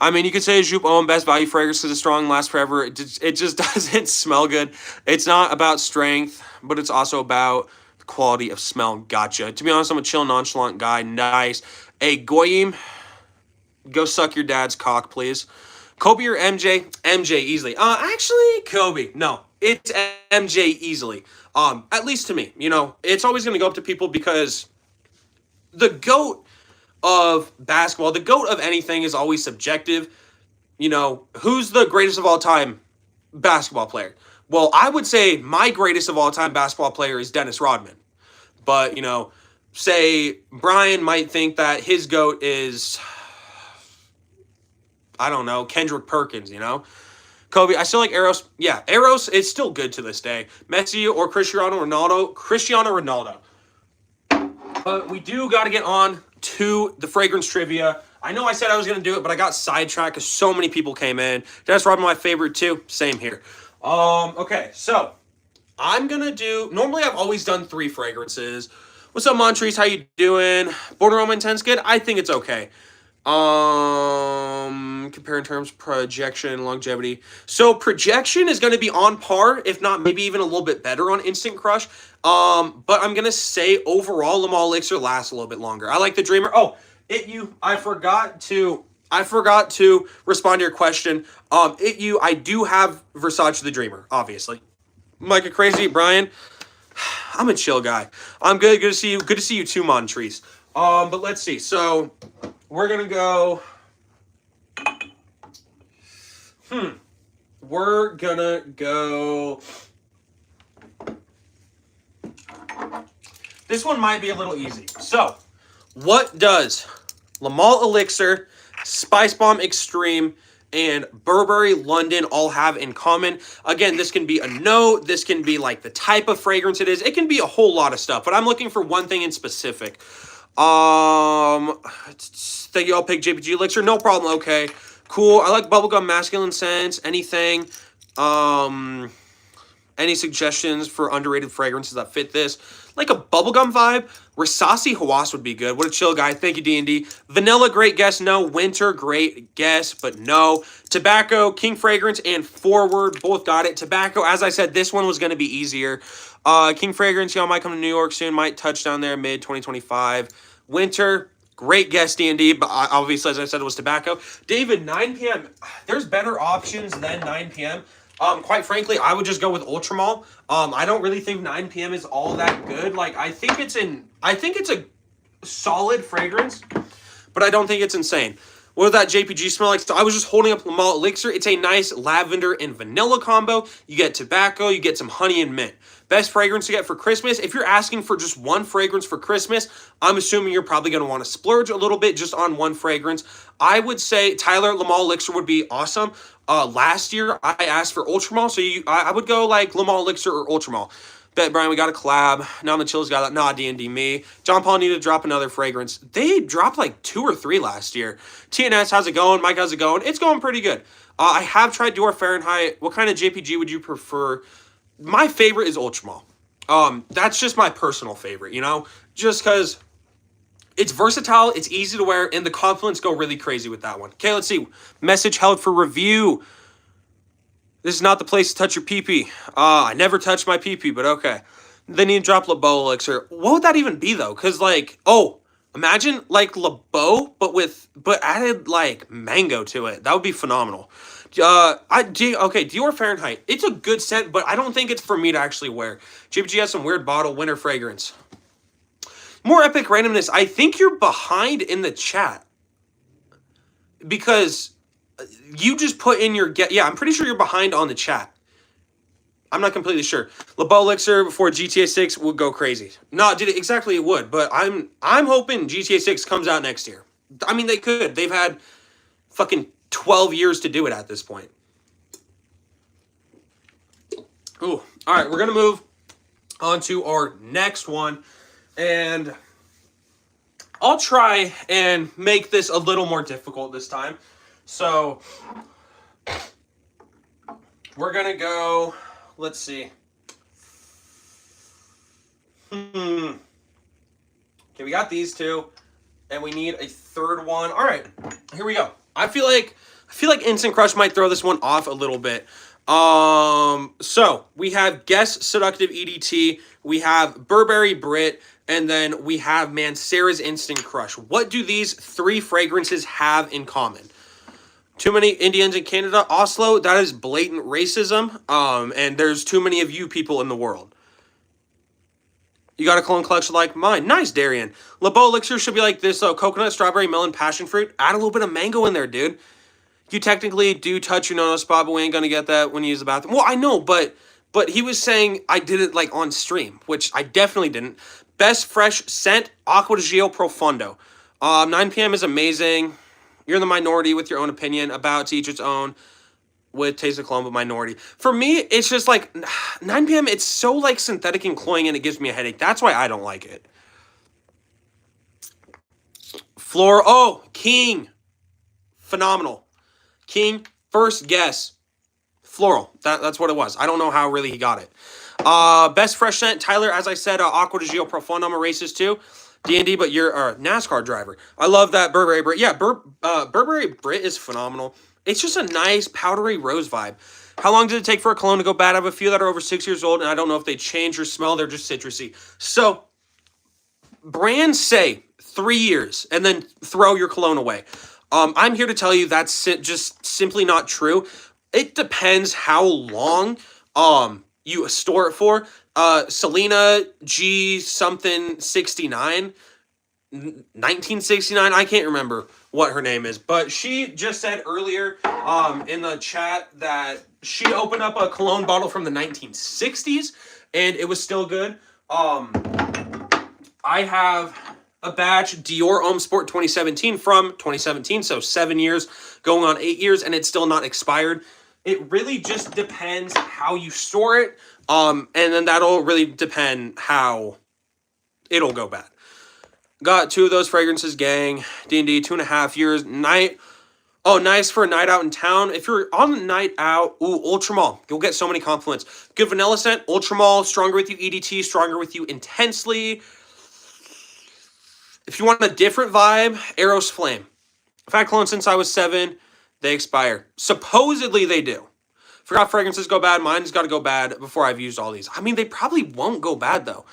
I mean, you could say Joop Owen best value fragrance is strong, lasts forever. It just doesn't smell good. It's not about strength, but it's also about the quality of smell. Gotcha. To be honest, I'm a chill, nonchalant guy. Nice. Hey, Goyim, go suck your dad's cock, please. Kobe or MJ? MJ easily. Actually, Kobe. No, it's MJ easily. At least to me. It's always going to go up to people because the GOAT of basketball, the GOAT of anything is always subjective. Who's the greatest of all time basketball player? Well, I would say my greatest of all time basketball player is Dennis Rodman. But, say Brian might think that his GOAT is, I don't know, Kendrick Perkins, Kobe, I still like Eros. Yeah, Eros is still good to this day. Messi or Cristiano Ronaldo? Cristiano Ronaldo. But we do got to get on to the fragrance trivia. I know I said I was going to do it, but I got sidetracked because so many people came in. Dennis Rodman, my favorite too. Same here. Okay, so I'm going to do... Normally, I've always done 3 fragrances. What's up, Montrese? How you doing? Border Roma Intense good? I think it's okay. Compare in terms of projection and longevity. So projection is going to be on par, if not maybe even a little bit better on Instant Crush. But I'm gonna say overall, Lamal Elixir lasts a little bit longer. I like the Dreamer. Oh, I forgot to respond to your question. I do have Versace the Dreamer, obviously. Micah Crazy, Brian. I'm a chill guy. I'm good. Good to see you. Good to see you too, Montrese. But let's see. So we're gonna go. We're gonna go. This one might be a little easy. So, what does Lamal Elixir, Spice Bomb Extreme, and Burberry London all have in common? Again, this can be a note. This can be like the type of fragrance it is. It can be a whole lot of stuff, but I'm looking for one thing in specific. Thank you. I'll pick JPG Elixir. No problem. Okay, cool. I like bubblegum masculine scents. Anything. Any suggestions for underrated fragrances that fit this? Like a bubblegum vibe, Rasasi Hawass would be good. What a chill guy. Thank you, D&D. Vanilla, great guess. No. Winter, great guess, but no. Tobacco, King Fragrance, and Forward, both got it. Tobacco, as I said, this one was going to be easier. King Fragrance, y'all might come to New York soon. Might touch down there mid-2025. Winter, great guess, D&D, but obviously, as I said, it was Tobacco. David, 9 p.m. There's better options than 9 p.m. Quite frankly, I would just go with Ultramall. I don't really think 9 p.m. is all that good. Like, I think it's a solid fragrance, but I don't think it's insane. What does that JPG smell like? So I was just holding up Lamal Elixir. It's a nice lavender and vanilla combo. You get tobacco, you get some honey and mint. Best fragrance to get for Christmas. If you're asking for just one fragrance for Christmas, I'm assuming you're probably going to want to splurge a little bit just on one fragrance. I would say Tyler Lamal Elixir would be awesome. Last year, I asked for Ultramall, so I would go like Lamal Elixir or Ultramall. Bet, Brian, we got a collab. Now the Chills got that. Nah, D&D me. John Paul needed to drop another fragrance. They dropped like 2 or 3 last year. TNS, how's it going? Mike, how's it going? It's going pretty good. I have tried Dior Fahrenheit. What kind of JPG would you prefer? My favorite is Ultramall. That's just my personal favorite, you know? Just because it's versatile, it's easy to wear, and the compliments go really crazy with that one. Okay, let's see. Message held for review. This is not the place to touch your pee-pee. I never touch my pee-pee, but okay. They need to drop LeBeau Elixir. What would that even be, though? Because, like, imagine, like, LeBeau, but added, like, mango to it. That would be phenomenal. Dior Fahrenheit. It's a good scent, but I don't think it's for me to actually wear. JPG has some weird bottle winter fragrance. More epic randomness. I think you're behind in the chat. Because you just put in your get. Yeah, I'm pretty sure you're behind on the chat. I'm not completely sure. LeBeau Elixir before GTA 6 would go crazy. No, exactly it would, but I'm hoping GTA 6 comes out next year. I mean, they could. They've had fucking 12 years to do it at this point. Ooh, all right, we're going to move on to our next one, and I'll try and make this a little more difficult this time. So, we're going to go, let's see. Okay, we got these two, and we need a third one. All right, here we go. I feel like Instant Crush might throw this one off a little bit. So, we have Guess Seductive EDT, we have Burberry Brit, and then we have Mancera's Instant Crush. What do these 3 fragrances have in common? Too many Indians in Canada. Oslo, that is blatant racism. And there's too many of you people in the world. You got a cologne collection like mine. Nice, Darian. LeBeau Elixir should be like this, though. Coconut, strawberry, melon, passion fruit. Add a little bit of mango in there, dude. You technically do touch your nose spot, but we ain't going to get that when you use the bathroom. Well, I know, but he was saying I did it, like, on stream, which I definitely didn't. Best fresh scent, Acqua di Gio Profondo. 9 p.m. is amazing. You're in the minority with your own opinion. About to each its own. With Taste of Cologne, but minority. For me, it's just like 9 p.m. It's so like synthetic and cloying, and it gives me a headache. That's why I don't like it. Floor. Oh, King. Phenomenal. King. First guess. Floral. That's what it was. I don't know how really he got it. Best fresh scent, Tyler, as I said, Aqua de Gio Profondo. I'm a racist too. D&D, but you're a NASCAR driver. I love that Burberry Brit. Yeah, Burberry Brit is phenomenal. It's just a nice powdery rose vibe. How long did it take for a cologne to go bad? I have a few that are over 6 years old, and I don't know if they change or smell. They're just citrusy. So brands say 3 years and then throw your cologne away. I'm here to tell you that's just simply not true. It depends how long you store it for. Selena G something 69, 1969. I can't remember what her name is, but she just said earlier in the chat that she opened up a cologne bottle from the 1960s and it was still good. I have a batch Dior Homme Sport 2017 from 2017, so 7 years, going on 8 years, and it's still not expired. It really just depends how you store it, and then that'll really depend how it'll go bad. Got 2 of those fragrances, gang. D&D, 2.5 years. Oh, nice for a night out in town. If you're on the night out, Ultramall. You'll get so many compliments. Good vanilla scent, Ultramall. Stronger with you, EDT. Stronger with you, intensely. If you want a different vibe, Eros Flame. I've had cologne since I was 7. They expire. Supposedly they do. Forgot fragrances go bad. Mine's got to go bad before I've used all these. I mean, they probably won't go bad, though.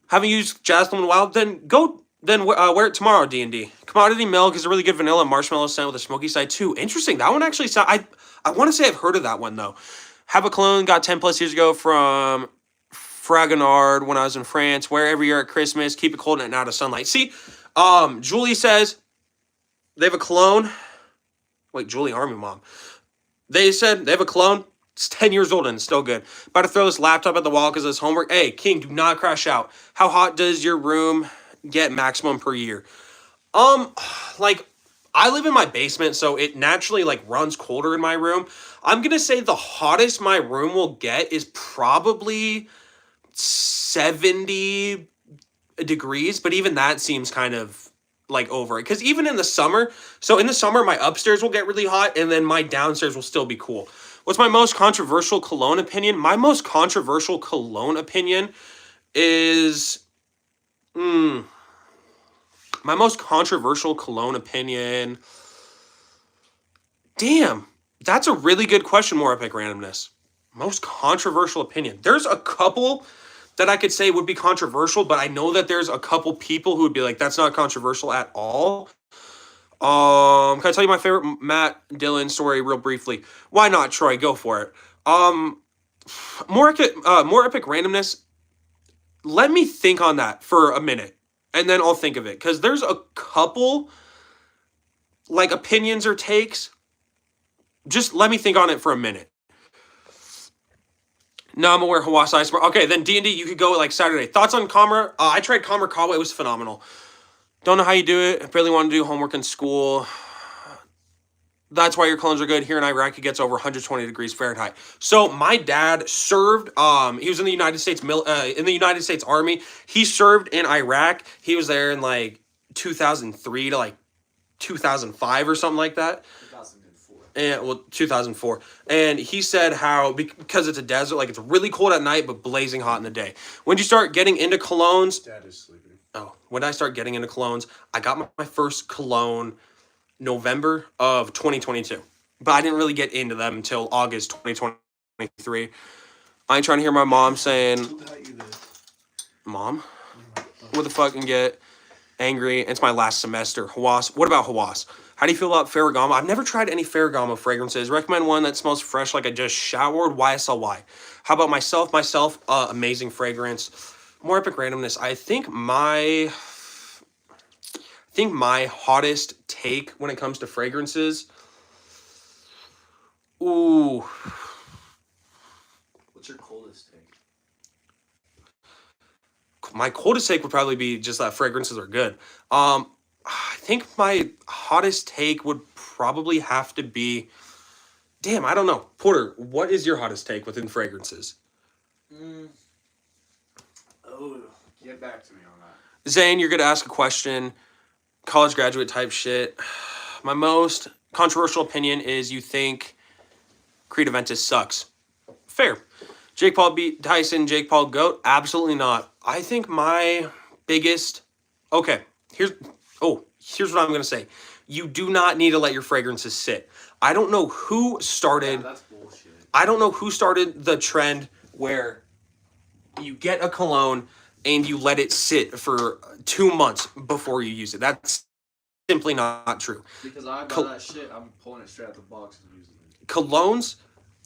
Haven't used Jasmine Wild? Then wear it tomorrow, D&D. Commodity Milk is a really good vanilla marshmallow scent with a smoky side, too. Interesting. That one actually sounds... I want to say I've heard of that one, though. Have a cologne got 10 plus years ago from Fragonard when I was in France. Wear every year at Christmas. Keep it cold and out of sunlight. See, Julie says they have a cologne. Wait, Julie Army Mom. They said they have a cologne. It's 10 years old and it's still good. About to throw this laptop at the wall because of this homework. Hey, King, do not crash out. How hot does your room get maximum per year? Like, I live in my basement, so it naturally, like, runs colder in my room. I'm going to say the hottest my room will get is probably 70 degrees, but even that seems kind of like over it. Because even in the summer, so in the summer, my upstairs will get really hot, and then my downstairs will still be cool. What's my most controversial cologne opinion? My most controversial cologne opinion is... my most controversial cologne opinion... Damn, that's a really good question, More Epic Randomness. Most controversial opinion. There's a couple that I could say would be controversial, but I know that there's a couple people who would be like, that's not controversial at all. Can I tell you my favorite Matt Dillon story real briefly? Why not, Troy? Go for it. More epic randomness. Let me think on that for a minute, and then I'll think of it. Because there's a couple, like, opinions or takes. Just let me think on it for a minute. No, I'm aware Hawaii Ice. Okay, then D&D, you could go like Saturday. Thoughts on Commer? I tried Commer Kawa. It was phenomenal. Don't know how you do it. I barely want to do homework in school. That's why your colognes are good. Here in Iraq, it gets over 120 degrees Fahrenheit. So my dad served. He was in the United States Army. He served in Iraq. He was there in like 2003 to like 2005 or something like that. 2004. And he said how, because it's a desert, like it's really cold at night, but blazing hot in the day. When did you start getting into colognes? Dad is sleeping. Oh, when did I start getting into colognes? I got my first cologne November of 2022. But I didn't really get into them until August 2023. I ain't trying to hear my mom saying, Mom? What the fuck, and get angry. It's my last semester. Hawass. What about Hawass? How do you feel about Ferragamo? I've never tried any Ferragamo fragrances. Recommend one that smells fresh like I just showered. YSLY. How about myself? Amazing fragrance. More Epic Randomness. I think my hottest take when it comes to fragrances. Ooh. What's your coldest take? My coldest take would probably be just that fragrances are good. I think my hottest take would probably have to be... Damn, I don't know. Porter, what is your hottest take within fragrances? Oh, get back to me on that. Zane, you're going to ask a question. College graduate type shit. My most controversial opinion is you think Creed Aventus sucks. Fair. Jake Paul beat Tyson. Jake Paul GOAT? Absolutely not. I think my biggest. Okay, here's what I'm gonna say. You do not need to let your fragrances sit. I don't know who started. Yeah, that's bullshit. I don't know who started the trend where you get a cologne and you let it sit for 2 months before you use it. That's simply not true. Because I buy that shit, I'm pulling it straight out the box and using it. Colognes,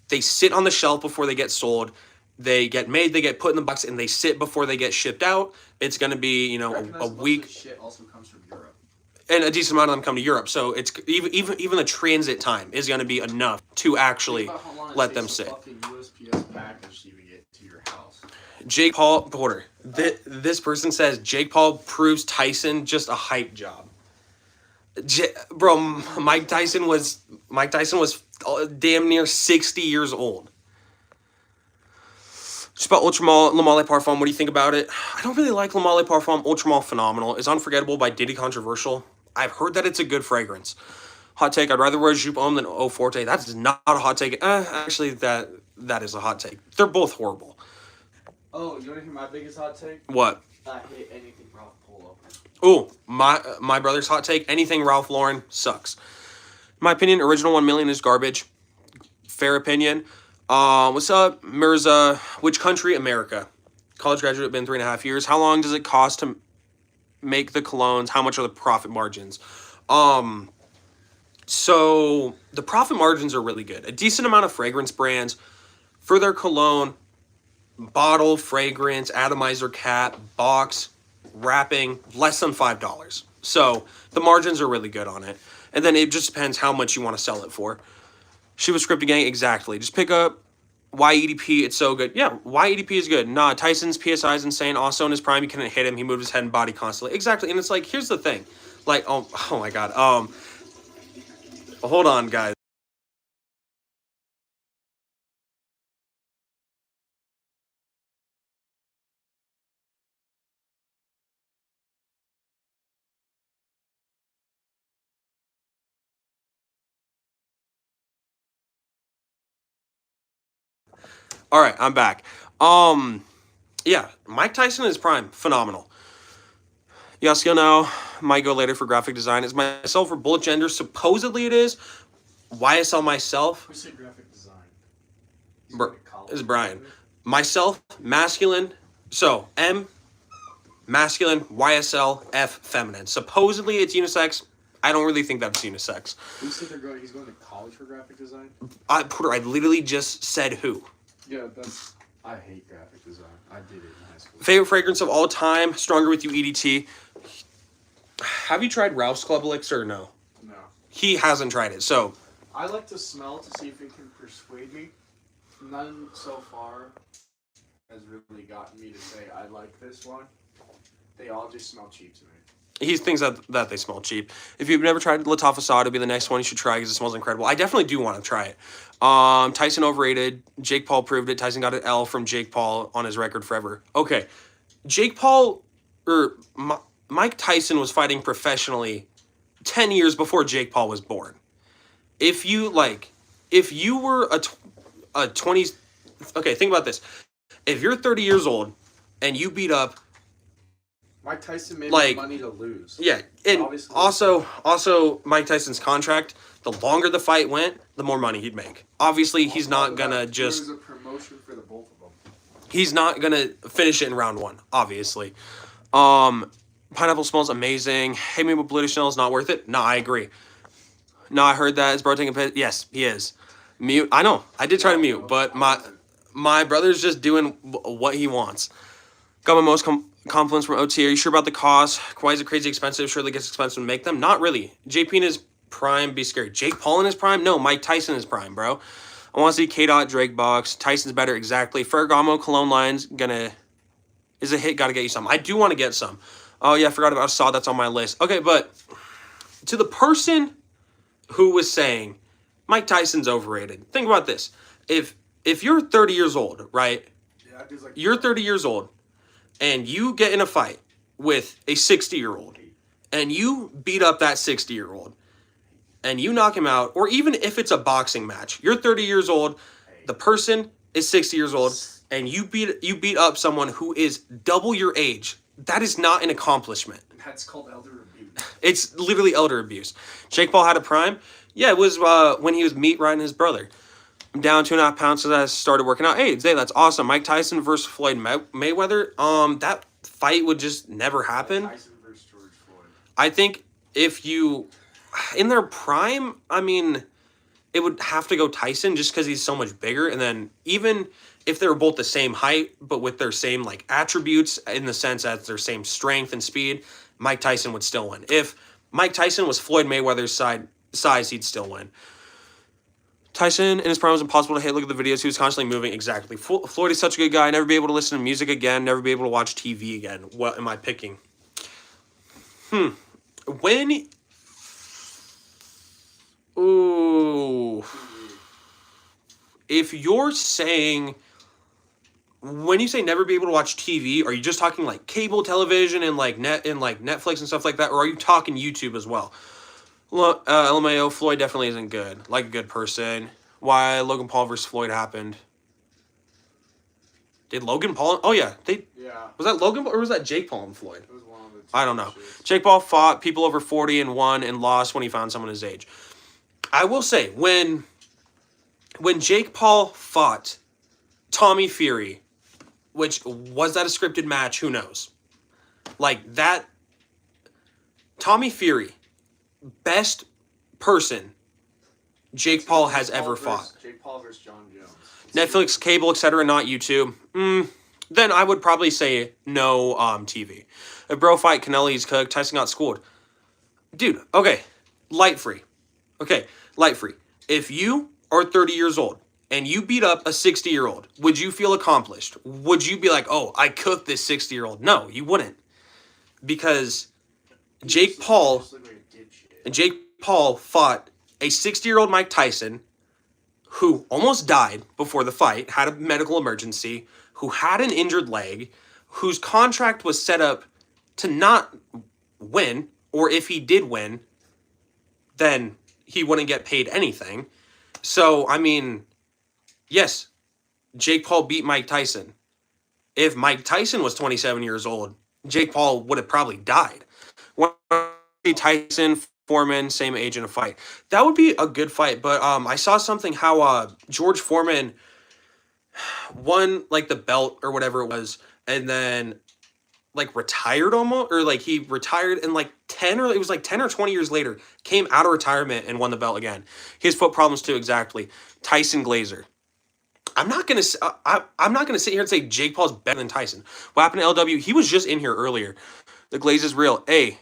they sit on the shelf before they get sold. They get made, they get put in the box, and they sit before they get shipped out. It's going to be, a week. Most of shit also comes from Europe. And a decent amount of them come to Europe. So it's even the transit time is going to be enough to actually let them sit. Fucking USPS package to even get to your house. Jake Paul Porter. This person says Jake Paul proves Tyson just a hype job. Bro, Mike Tyson was damn near 60 years old. Just about Ultramall Le Male Parfum. What do you think about it? I don't really like Le Male Parfum. Ultramall phenomenal. Is Unforgettable by Diddy controversial? I've heard that it's a good fragrance. Hot take. I'd rather wear Jupe Homme than Eau Forte. That's not a hot take. Actually, that is a hot take. They're both horrible. Oh, you want to hear my biggest hot take? What? I hate anything Ralph Polo. Oh, my brother's hot take. Anything Ralph Lauren sucks. In my opinion, Original 1 Million is garbage. Fair opinion. What's up, Mirza? Which country? America. College graduate, been 3.5 years. How long does it cost to make the colognes? How much are the profit margins? So the profit margins are really good. A decent amount of fragrance brands for their cologne, bottle, fragrance, atomizer cap, box, wrapping, less than $5. So the margins are really good on it. And then it just depends how much you want to sell it for. She was scripted gang, exactly. Just pick up YEDP, it's so good. Yeah, YEDP is good. Nah, Tyson's PSI is insane. Also in his prime, you couldn't hit him. He moved his head and body constantly. Exactly, and it's like, here's the thing. Like, oh my God. Hold on, guys. All right, I'm back. Yeah, Mike Tyson is prime, phenomenal. Yasiel now might go later for graphic design. Is myself for bullet gender? Supposedly it is. YSL myself. Who said graphic design? Is Brian. Myself, masculine. So M, masculine. YSL, F, feminine. Supposedly it's unisex. I don't really think that's unisex. Who said he's going to college for graphic design? I literally just said who. Yeah, I hate graphic design. I did it in high school. Favorite fragrance of all time? Stronger with You EDT. Have you tried Ralph's Club Elixir or no? No. He hasn't tried it, so. I like to smell to see if it can persuade me. None so far has really gotten me to say I like this one. They all just smell cheap to me. He thinks that they smell cheap. If you've never tried Latif Assad, it'll be the next one you should try because it smells incredible. I definitely do want to try it. Tyson overrated. Jake Paul proved it. Tyson got an L from Jake Paul on his record forever. Okay. Jake Paul, Mike Tyson was fighting professionally 10 years before Jake Paul was born. If you were a 20, okay, think about this. If you're 30 years old and you beat up Mike Tyson made more money to lose. Yeah, and obviously. Also Mike Tyson's contract, the longer the fight went, the more money he'd make. Obviously, he's not gonna just... There was a promotion for the both of them. He's not gonna finish it in round one, obviously. Pineapple smells amazing. Hey, maybe Blue Chanel is not worth it? No, I agree. No, I heard that. Is bro taking a piss? Yes, he is. Mute. I know. I did try to mute, but my brother's just doing what he wants. Got my most compliments from OT. Are you sure about the cost? Why is it crazy expensive? Surely it gets expensive to make them. Not really. JP in his prime, be scary. Jake Paul in his prime? No, Mike Tyson in his prime, bro. I want to see K-Dot Drake box. Tyson's better, exactly. Ferragamo Cologne line's is a hit. Got to get you some. I do want to get some. Oh yeah, I forgot about Assad. That's on my list. Okay, but to the person who was saying Mike Tyson's overrated, think about this. If you're 30 years old, right? Yeah, you're 30 years old. And you get in a fight with a 60-year-old, and you beat up that 60-year-old, and you knock him out, or even if it's a boxing match, you're 30 years old, the person is 60 years old, and you beat up someone who is double your age, that is not an accomplishment. That's called elder abuse. It's literally elder abuse. Jake Paul had a prime. Yeah, it was when he was meat riding his brother. I'm down 2.5 pounds since I started working out. Hey, Zay, that's awesome. Mike Tyson versus Floyd Mayweather. That fight would just never happen. Tyson versus George Floyd. I think if you, in their prime, I mean, it would have to go Tyson just because he's so much bigger. And then even if they were both the same height, but with their same like attributes in the sense that their same strength and speed, Mike Tyson would still win. If Mike Tyson was Floyd Mayweather's size, he'd still win. Tyson in his prime was impossible to hit. Look at the videos. He was constantly moving. Exactly. Floyd is such a good guy. Never be able to listen to music again. Never be able to watch TV again. What am I picking? When... Ooh. If you're saying... When you say never be able to watch TV, are you just talking like cable television and like Netflix and stuff like that? Or are you talking YouTube as well? LMAO, Floyd definitely isn't good. Like a good person. Why Logan Paul versus Floyd happened. Did Logan Paul... Oh, yeah. Yeah. Was that Logan Paul or was that Jake Paul and Floyd? It was one of the two. I don't know. Jake Paul fought people over 40 and won and lost when he found someone his age. I will say, when Jake Paul fought Tommy Fury, which was that a scripted match? Who knows? Like that... Tommy Fury... Best person Jake Paul has ever fought. Jake Paul versus John Jones. Netflix, cable, etc., not YouTube. Then I would probably say no TV. If bro fight, Canelo, cooked. Tyson got schooled. Dude, okay. Light free. Okay, light free. If you are 30 years old and you beat up a 60-year-old, would you feel accomplished? Would you be like, oh, I cooked this 60-year-old? No, you wouldn't. Because Jake Paul fought a 60-year-old Mike Tyson who almost died before the fight, had a medical emergency, who had an injured leg, whose contract was set up to not win, or if he did win, then he wouldn't get paid anything. So, I mean, yes, Jake Paul beat Mike Tyson. If Mike Tyson was 27 years old, Jake Paul would have probably died. When Tyson, Foreman, same age in a fight. That would be a good fight, but I saw something how George Foreman won like the belt or whatever it was, and then like retired almost, or like he retired and like 10 or 20 years later came out of retirement and won the belt again. His foot problems too, exactly. Tyson Glazer. I'm not gonna sit here and say Jake Paul's better than Tyson. What happened to LW? He was just in here earlier. The glaze is real. Hey,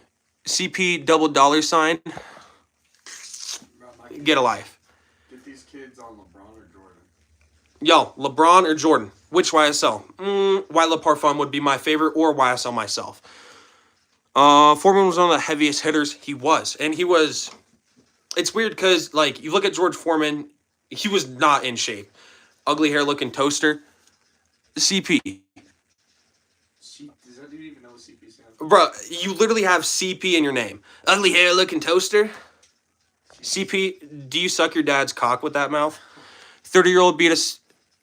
CP $. Get a life. Get these kids on LeBron or Jordan. Yo, LeBron or Jordan? Which YSL? Wyla Parfum would be my favorite, or YSL myself. Foreman was one of the heaviest hitters. He was. And he was... It's weird because, like, you look at George Foreman, he was not in shape. Ugly hair looking toaster. CP. Does that dude even know what CP stands for? Bro, you literally have CP in your name. Ugly hair looking toaster. CP, do you suck your dad's cock with that mouth? 30-year-old beat a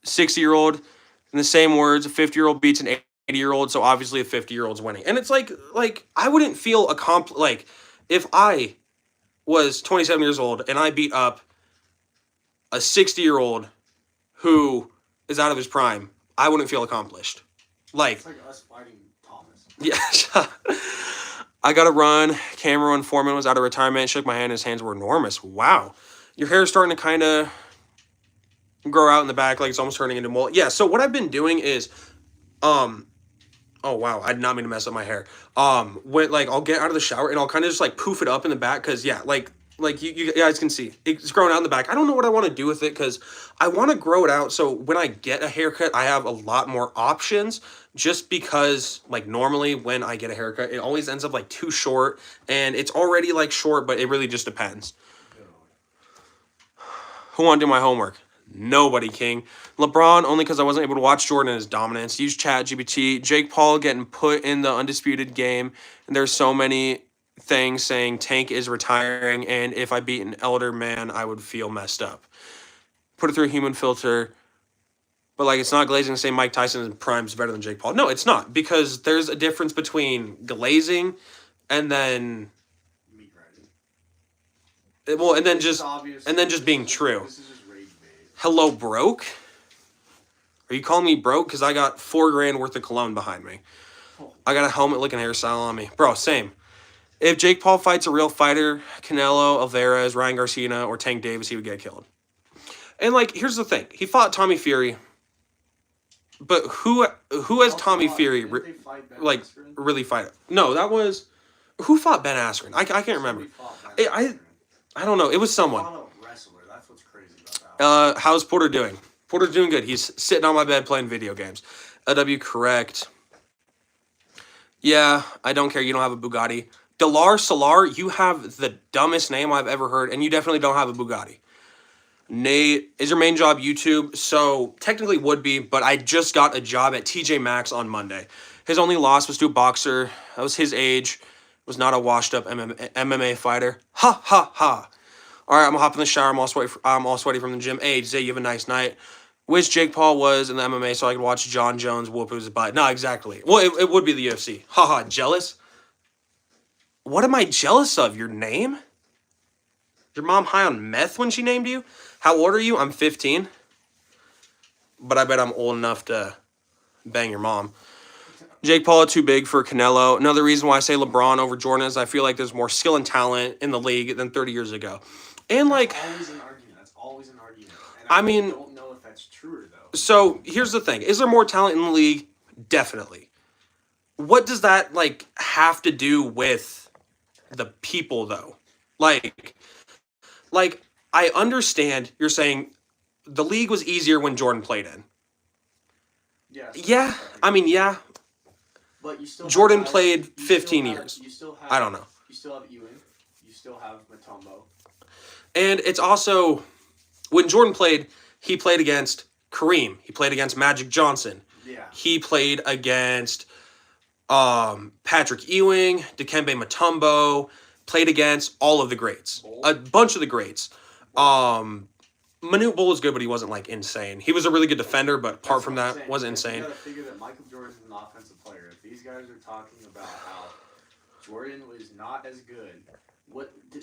60-year-old in the same words. A 50-year-old beats an 80-year-old, so obviously a 50-year-old's winning. And it's like I wouldn't feel like if I was 27 years old and I beat up a 60-year-old who is out of his prime, I wouldn't feel accomplished. Like, it's like us fighting Thomas. Yeah. I got to run. Cameron Foreman was out of retirement. Shook my hand. His hands were enormous. Wow. Your hair is starting to kind of grow out in the back, like it's almost turning into mullet. Yeah, so what I've been doing is, oh, wow. I did not mean to mess up my hair. I'll get out of the shower and I'll kind of just, like, poof it up in the back because, yeah, like you guys can see, it's growing out in the back. I don't know what I want to do with it because I want to grow it out so when I get a haircut, I have a lot more options just because, like, normally when I get a haircut, it always ends up, like, too short, and it's already, like, short, but it really just depends. Who want to do my homework? Nobody, King. LeBron, only because I wasn't able to watch Jordan and his dominance. Use ChatGPT. Jake Paul getting put in the undisputed game, and there's so many thing saying Tank is retiring, and if I beat an elder man, I would feel messed up. Put it through a human filter. But like, it's not glazing to say Mike Tyson in prime is better than Jake Paul. No, it's not, because there's a difference between glazing and then Meat riding. well, and This is obvious. then just being true. This is just rage bait. Hello, broke. Are you calling me broke? Because I got $4,000 worth of cologne behind me. I got a helmet-looking hairstyle on me, bro. Same. If Jake Paul fights a real fighter, Canelo, Alvarez, Ryan Garcia, or Tank Davis, he would get killed. And like, here's the thing: he fought Tommy Fury, but who has Tommy Fury like really fight? No, that was who fought Ben Askren. I can't remember. I don't know. It was someone. Wrestler. That's what's crazy about that. How's Porter doing? Porter's doing good. He's sitting on my bed playing video games. LW correct. Yeah, I don't care. You don't have a Bugatti. Delar Solar, you have the dumbest name I've ever heard, and you definitely don't have a Bugatti. Nate, is your main job YouTube? So technically would be, but I just got a job at TJ Maxx on Monday. His only loss was to a boxer. That was his age. Was not a washed-up MMA fighter. Ha, ha, ha. All right, I'm going to hop in the shower. I'm all sweaty from the gym. Hey, Zay, you have a nice night. Wish Jake Paul was in the MMA so I could watch John Jones whoop his butt. No, exactly. Well, it would be the UFC. Ha, ha, jealous? What am I jealous of? Your name? Your mom high on meth when she named you? How old are you? I'm 15. But I bet I'm old enough to bang your mom. Jake Paul too big for Canelo. Another reason why I say LeBron over Jordan is I feel like there's more skill and talent in the league than 30 years ago. And like, that's always an argument. That's always an argument. And I mean, don't know if that's true though. So here's the thing: is there more talent in the league? Definitely. What does that like have to do with the people though? Like I understand you're saying the league was easier when Jordan played in. Yes. Yeah, I mean, yeah. But you still Jordan have guys, played you 15 still have, years. You still have, I don't know. You still have Ewing. You still have Matumbo. And it's also, when Jordan played, he played against Kareem. He played against Magic Johnson. Yeah. He played against Patrick Ewing, Dikembe Mutombo, played against all of the greats. Bull. A bunch of the greats. Manute Bull was good, but he wasn't like insane. He was a really good defender, but apart from that, wasn't insane. You gotta figure that Michael Jordan's an offensive player. If these guys are talking about how Jordan was not as good,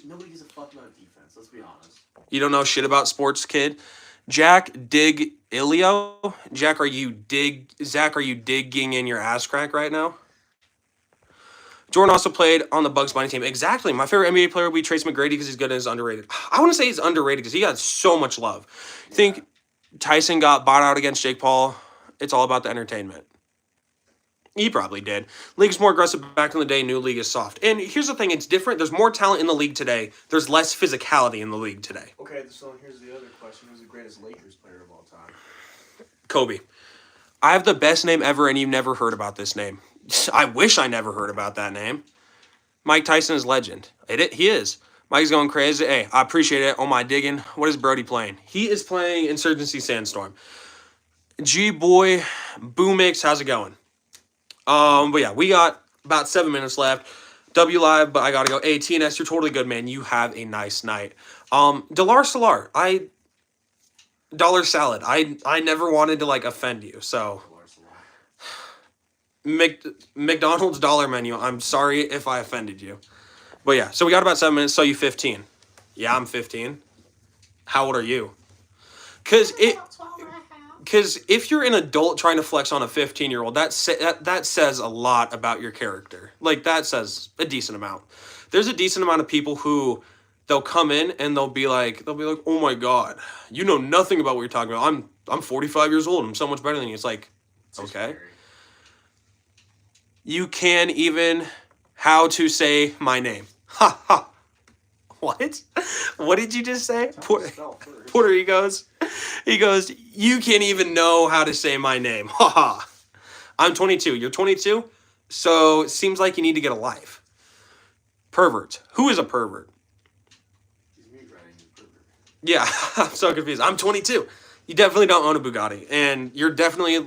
nobody gives a fuck about defense. Let's be honest. You don't know shit about sports, kid. Jack Dig Ilio. Zach, are you digging in your ass crack right now? Jordan also played on the Bugs Bunny team. Exactly. My favorite NBA player would be Trace McGrady because he's good and is underrated. I want to say he's underrated because he got so much love. You think Tyson got bought out against Jake Paul? It's all about the entertainment. He probably did. League's more aggressive back in the day. New league is soft. And here's the thing. It's different. There's more talent in the league today. There's less physicality in the league today. Okay, so here's the other question. Who's the greatest Lakers player of all time? Kobe. I have the best name ever, and you've never heard about this name. I wish I never heard about that name. Mike Tyson is legend. He is. Mike's going crazy. Hey, I appreciate it. Oh my digging. What is Brody playing? He is playing Insurgency Sandstorm. G-Boy, Boomix, how's it going? But yeah, we got about 7 minutes left. W Live, but I gotta go. Hey, TNS, you're totally good, man. You have a nice night. Delar Solar, Dollar Salad. I never wanted to like offend you, so McDonald's dollar menu. I'm sorry if I offended you. But yeah, so we got about 7 minutes. So you 15. Yeah, I'm 15. How old are you? Because if you're an adult trying to flex on a 15-year-old, that says a lot about your character. Like, that says a decent amount. There's a decent amount of people who they'll come in and they'll be like, oh my God, you know nothing about what you're talking about. I'm 45 years old. I'm so much better than you. It's like, okay. You can even how to say my name. Ha ha. What? What did you just say? Porter, he goes, you can't even know how to say my name. Ha ha. I'm 22. You're 22? So it seems like you need to get a life. Pervert. Who is a pervert? He's me writing a pervert. Yeah, I'm so confused. I'm 22. You definitely don't own a Bugatti. And you're definitely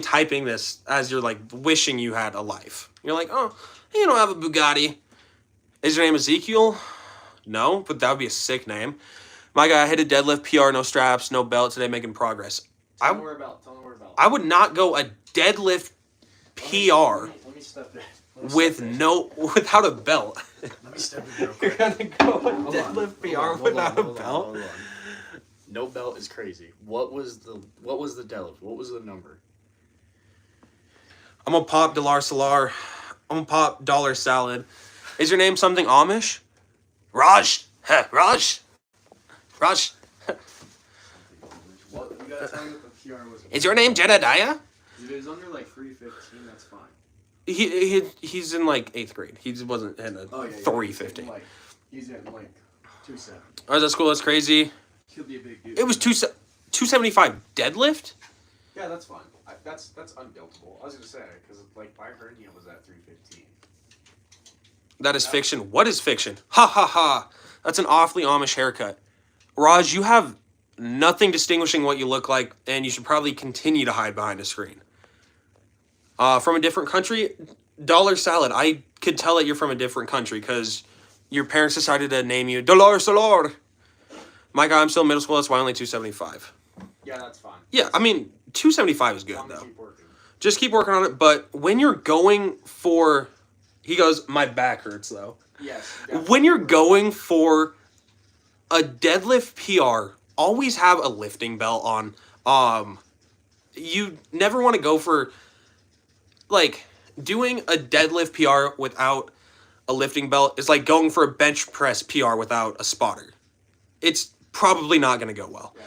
typing this as you're like wishing you had a life. You're like, oh, you don't have a Bugatti. Is your name Ezekiel? No, but that would be a sick name. My guy, I hit a deadlift PR, no straps, no belt today, making progress. Tell me where about. I would not go a deadlift PR Let me step in. without a belt. Let me step in real You're quick. gonna go a deadlift PR without a belt? Hold on. No belt is crazy. What was the deadlift? What was the number? I'm gonna pop Salar. I'm gonna pop Dollar Salad. Is your name something Amish? Raj. Raj. Raj. What? You gotta tell me what the PR was. Is your name Jedediah? If it was under like 315, that's fine. He's in like 8th grade. He just wasn't in a 350. He's in like 270. Oh, is that school? That's crazy. He'll be a big dude. It was 275 deadlift? Yeah, that's fine. That's unbuiltable. I was gonna say because like my hernia was at 315. That is fiction. What is fiction? Ha ha ha. That's an awfully Amish haircut. Raj, you have nothing distinguishing what you look like, and you should probably continue to hide behind a screen. From a different country, Dollar Salad. I could tell that you're from a different country because your parents decided to name you Dollar Salad. My guy, I'm still in middle school. That's why only 275. Yeah, that's fine. Yeah, I mean, 275 is good, though. Keep working. Just keep working on it, but when you're going for... He goes, my back hurts, though. Yes. When you're going for a deadlift PR, always have a lifting belt on. You never want to go for... Like, doing a deadlift PR without a lifting belt is like going for a bench press PR without a spotter. It's probably not going to go well. Yeah,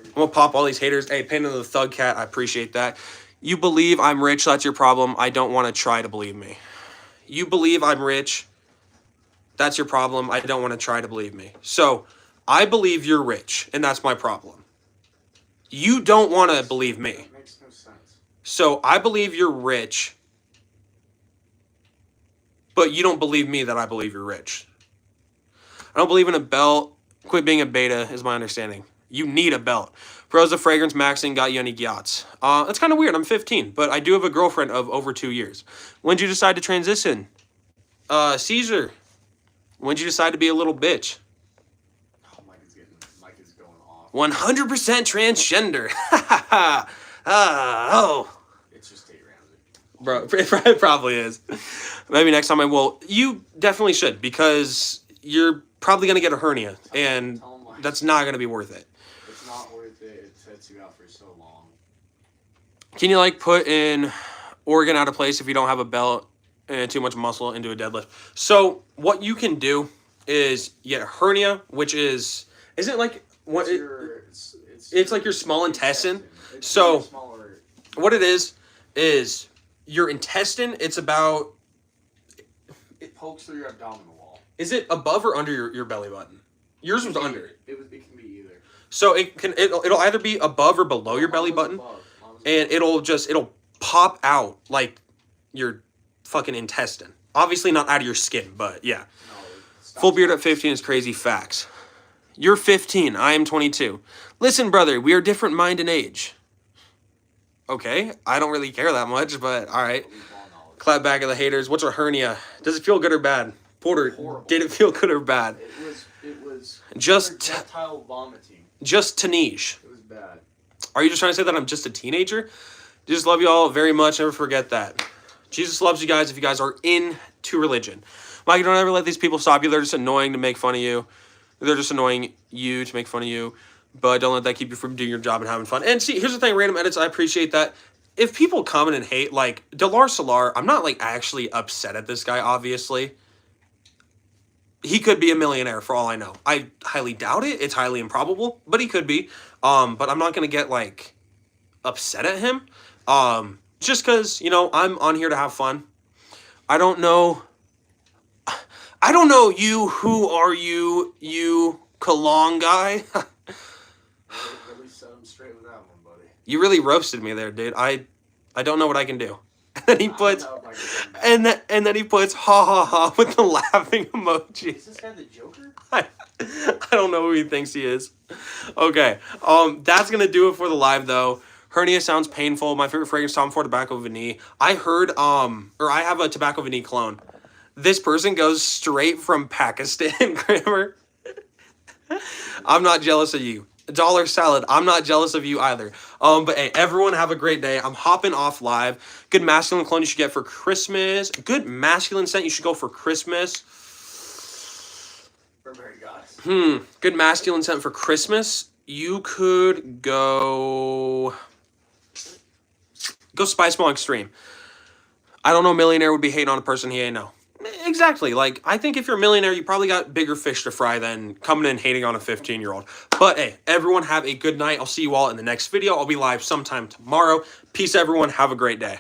I'm going to pop all these haters. Hey, Pain of the Thug Cat, I appreciate that. You believe I'm rich, that's your problem. I don't want to try to believe me. You believe I'm rich, that's your problem. I don't want to try to believe me. So, I believe you're rich, and that's my problem. You don't want to believe me. That makes no sense. So, I believe you're rich, but you don't believe me that I believe you're rich. I don't believe in a belt. Quit being a beta is my understanding. You need a belt. Pros of fragrance maxing got you any yachts. That's kind of weird. I'm 15, but I do have a girlfriend of over 2 years. When'd you decide to transition? Caesar. When'd you decide to be a little bitch? Oh, Mike is going off. 100% transgender. Oh. It's just 8 rounds. Bro, it probably is. Maybe next time I will. You definitely should, because you're probably going to get a hernia, and that's not going to be worth it. It's not worth it. It sets you out for so long. Can you, like, put in organ out of place if you don't have a belt and too much muscle into a deadlift? So, what you can do is you get a hernia, which is... Isn't it like... What, it's like your small intestine. So, what it is your intestine, it's about... It pokes through your abdominal wall. Is it above or under your belly button? Yours was under. It can be either. So it'll either be above or below your belly button, and it'll pop out like your fucking intestine. Obviously not out of your skin, but yeah. Full beard at 15 is crazy facts. You're 15. I am 22. Listen, brother, we are different mind and age. Okay, I don't really care that much, but all right. Clap back at the haters. What's a hernia? Does it feel good or bad? Porter, did it feel good or bad? It was just projectile vomiting. Just Tanish. It was bad. Are you just trying to say that I'm just a teenager? Jesus love you all very much. Never forget that. Jesus loves you guys if you guys are into religion. Mike, don't ever let these people stop you. They're just annoying to make fun of you. They're just annoying you to make fun of you. But don't let that keep you from doing your job and having fun. And see, here's the thing, random edits, I appreciate that. If people comment and hate, like, Delar Salar, I'm not, like, actually upset at this guy, obviously. He could be a millionaire for all I know. I highly doubt it. It's highly improbable, but he could be. But I'm not going to get, like, upset at him. Just because, you know, I'm on here to have fun. I don't know you. Who are you? You Cologne guy? Really set him straight with that one, buddy. You really roasted me there, dude. I don't know what I can do. And then he puts and then he puts ha ha ha with the laughing emoji. Is this guy the Joker? I don't know who he thinks he is. Okay. That's gonna do it for the live though. Hernia sounds painful. My favorite fragrance, Tom Ford Tobacco Vanille. I heard or I have a Tobacco Vanille clone. This person goes straight from Pakistan, Grammar. I'm not jealous of you. Dollar salad. I'm not jealous of you either. But hey, everyone have a great day. I'm hopping off live. Good masculine cologne you should get for Christmas. Good masculine scent you should go for Christmas. Burberry Goddess. Good masculine scent for Christmas. You could go Spice Small Extreme. I don't know, millionaire would be hating on a person he ain't know. Exactly. Like, I think if you're a millionaire, you probably got bigger fish to fry than coming in hating on a 15-year-old. But hey, everyone have a good night. I'll see you all in the next video. I'll be live sometime tomorrow. Peace, everyone. Have a great day.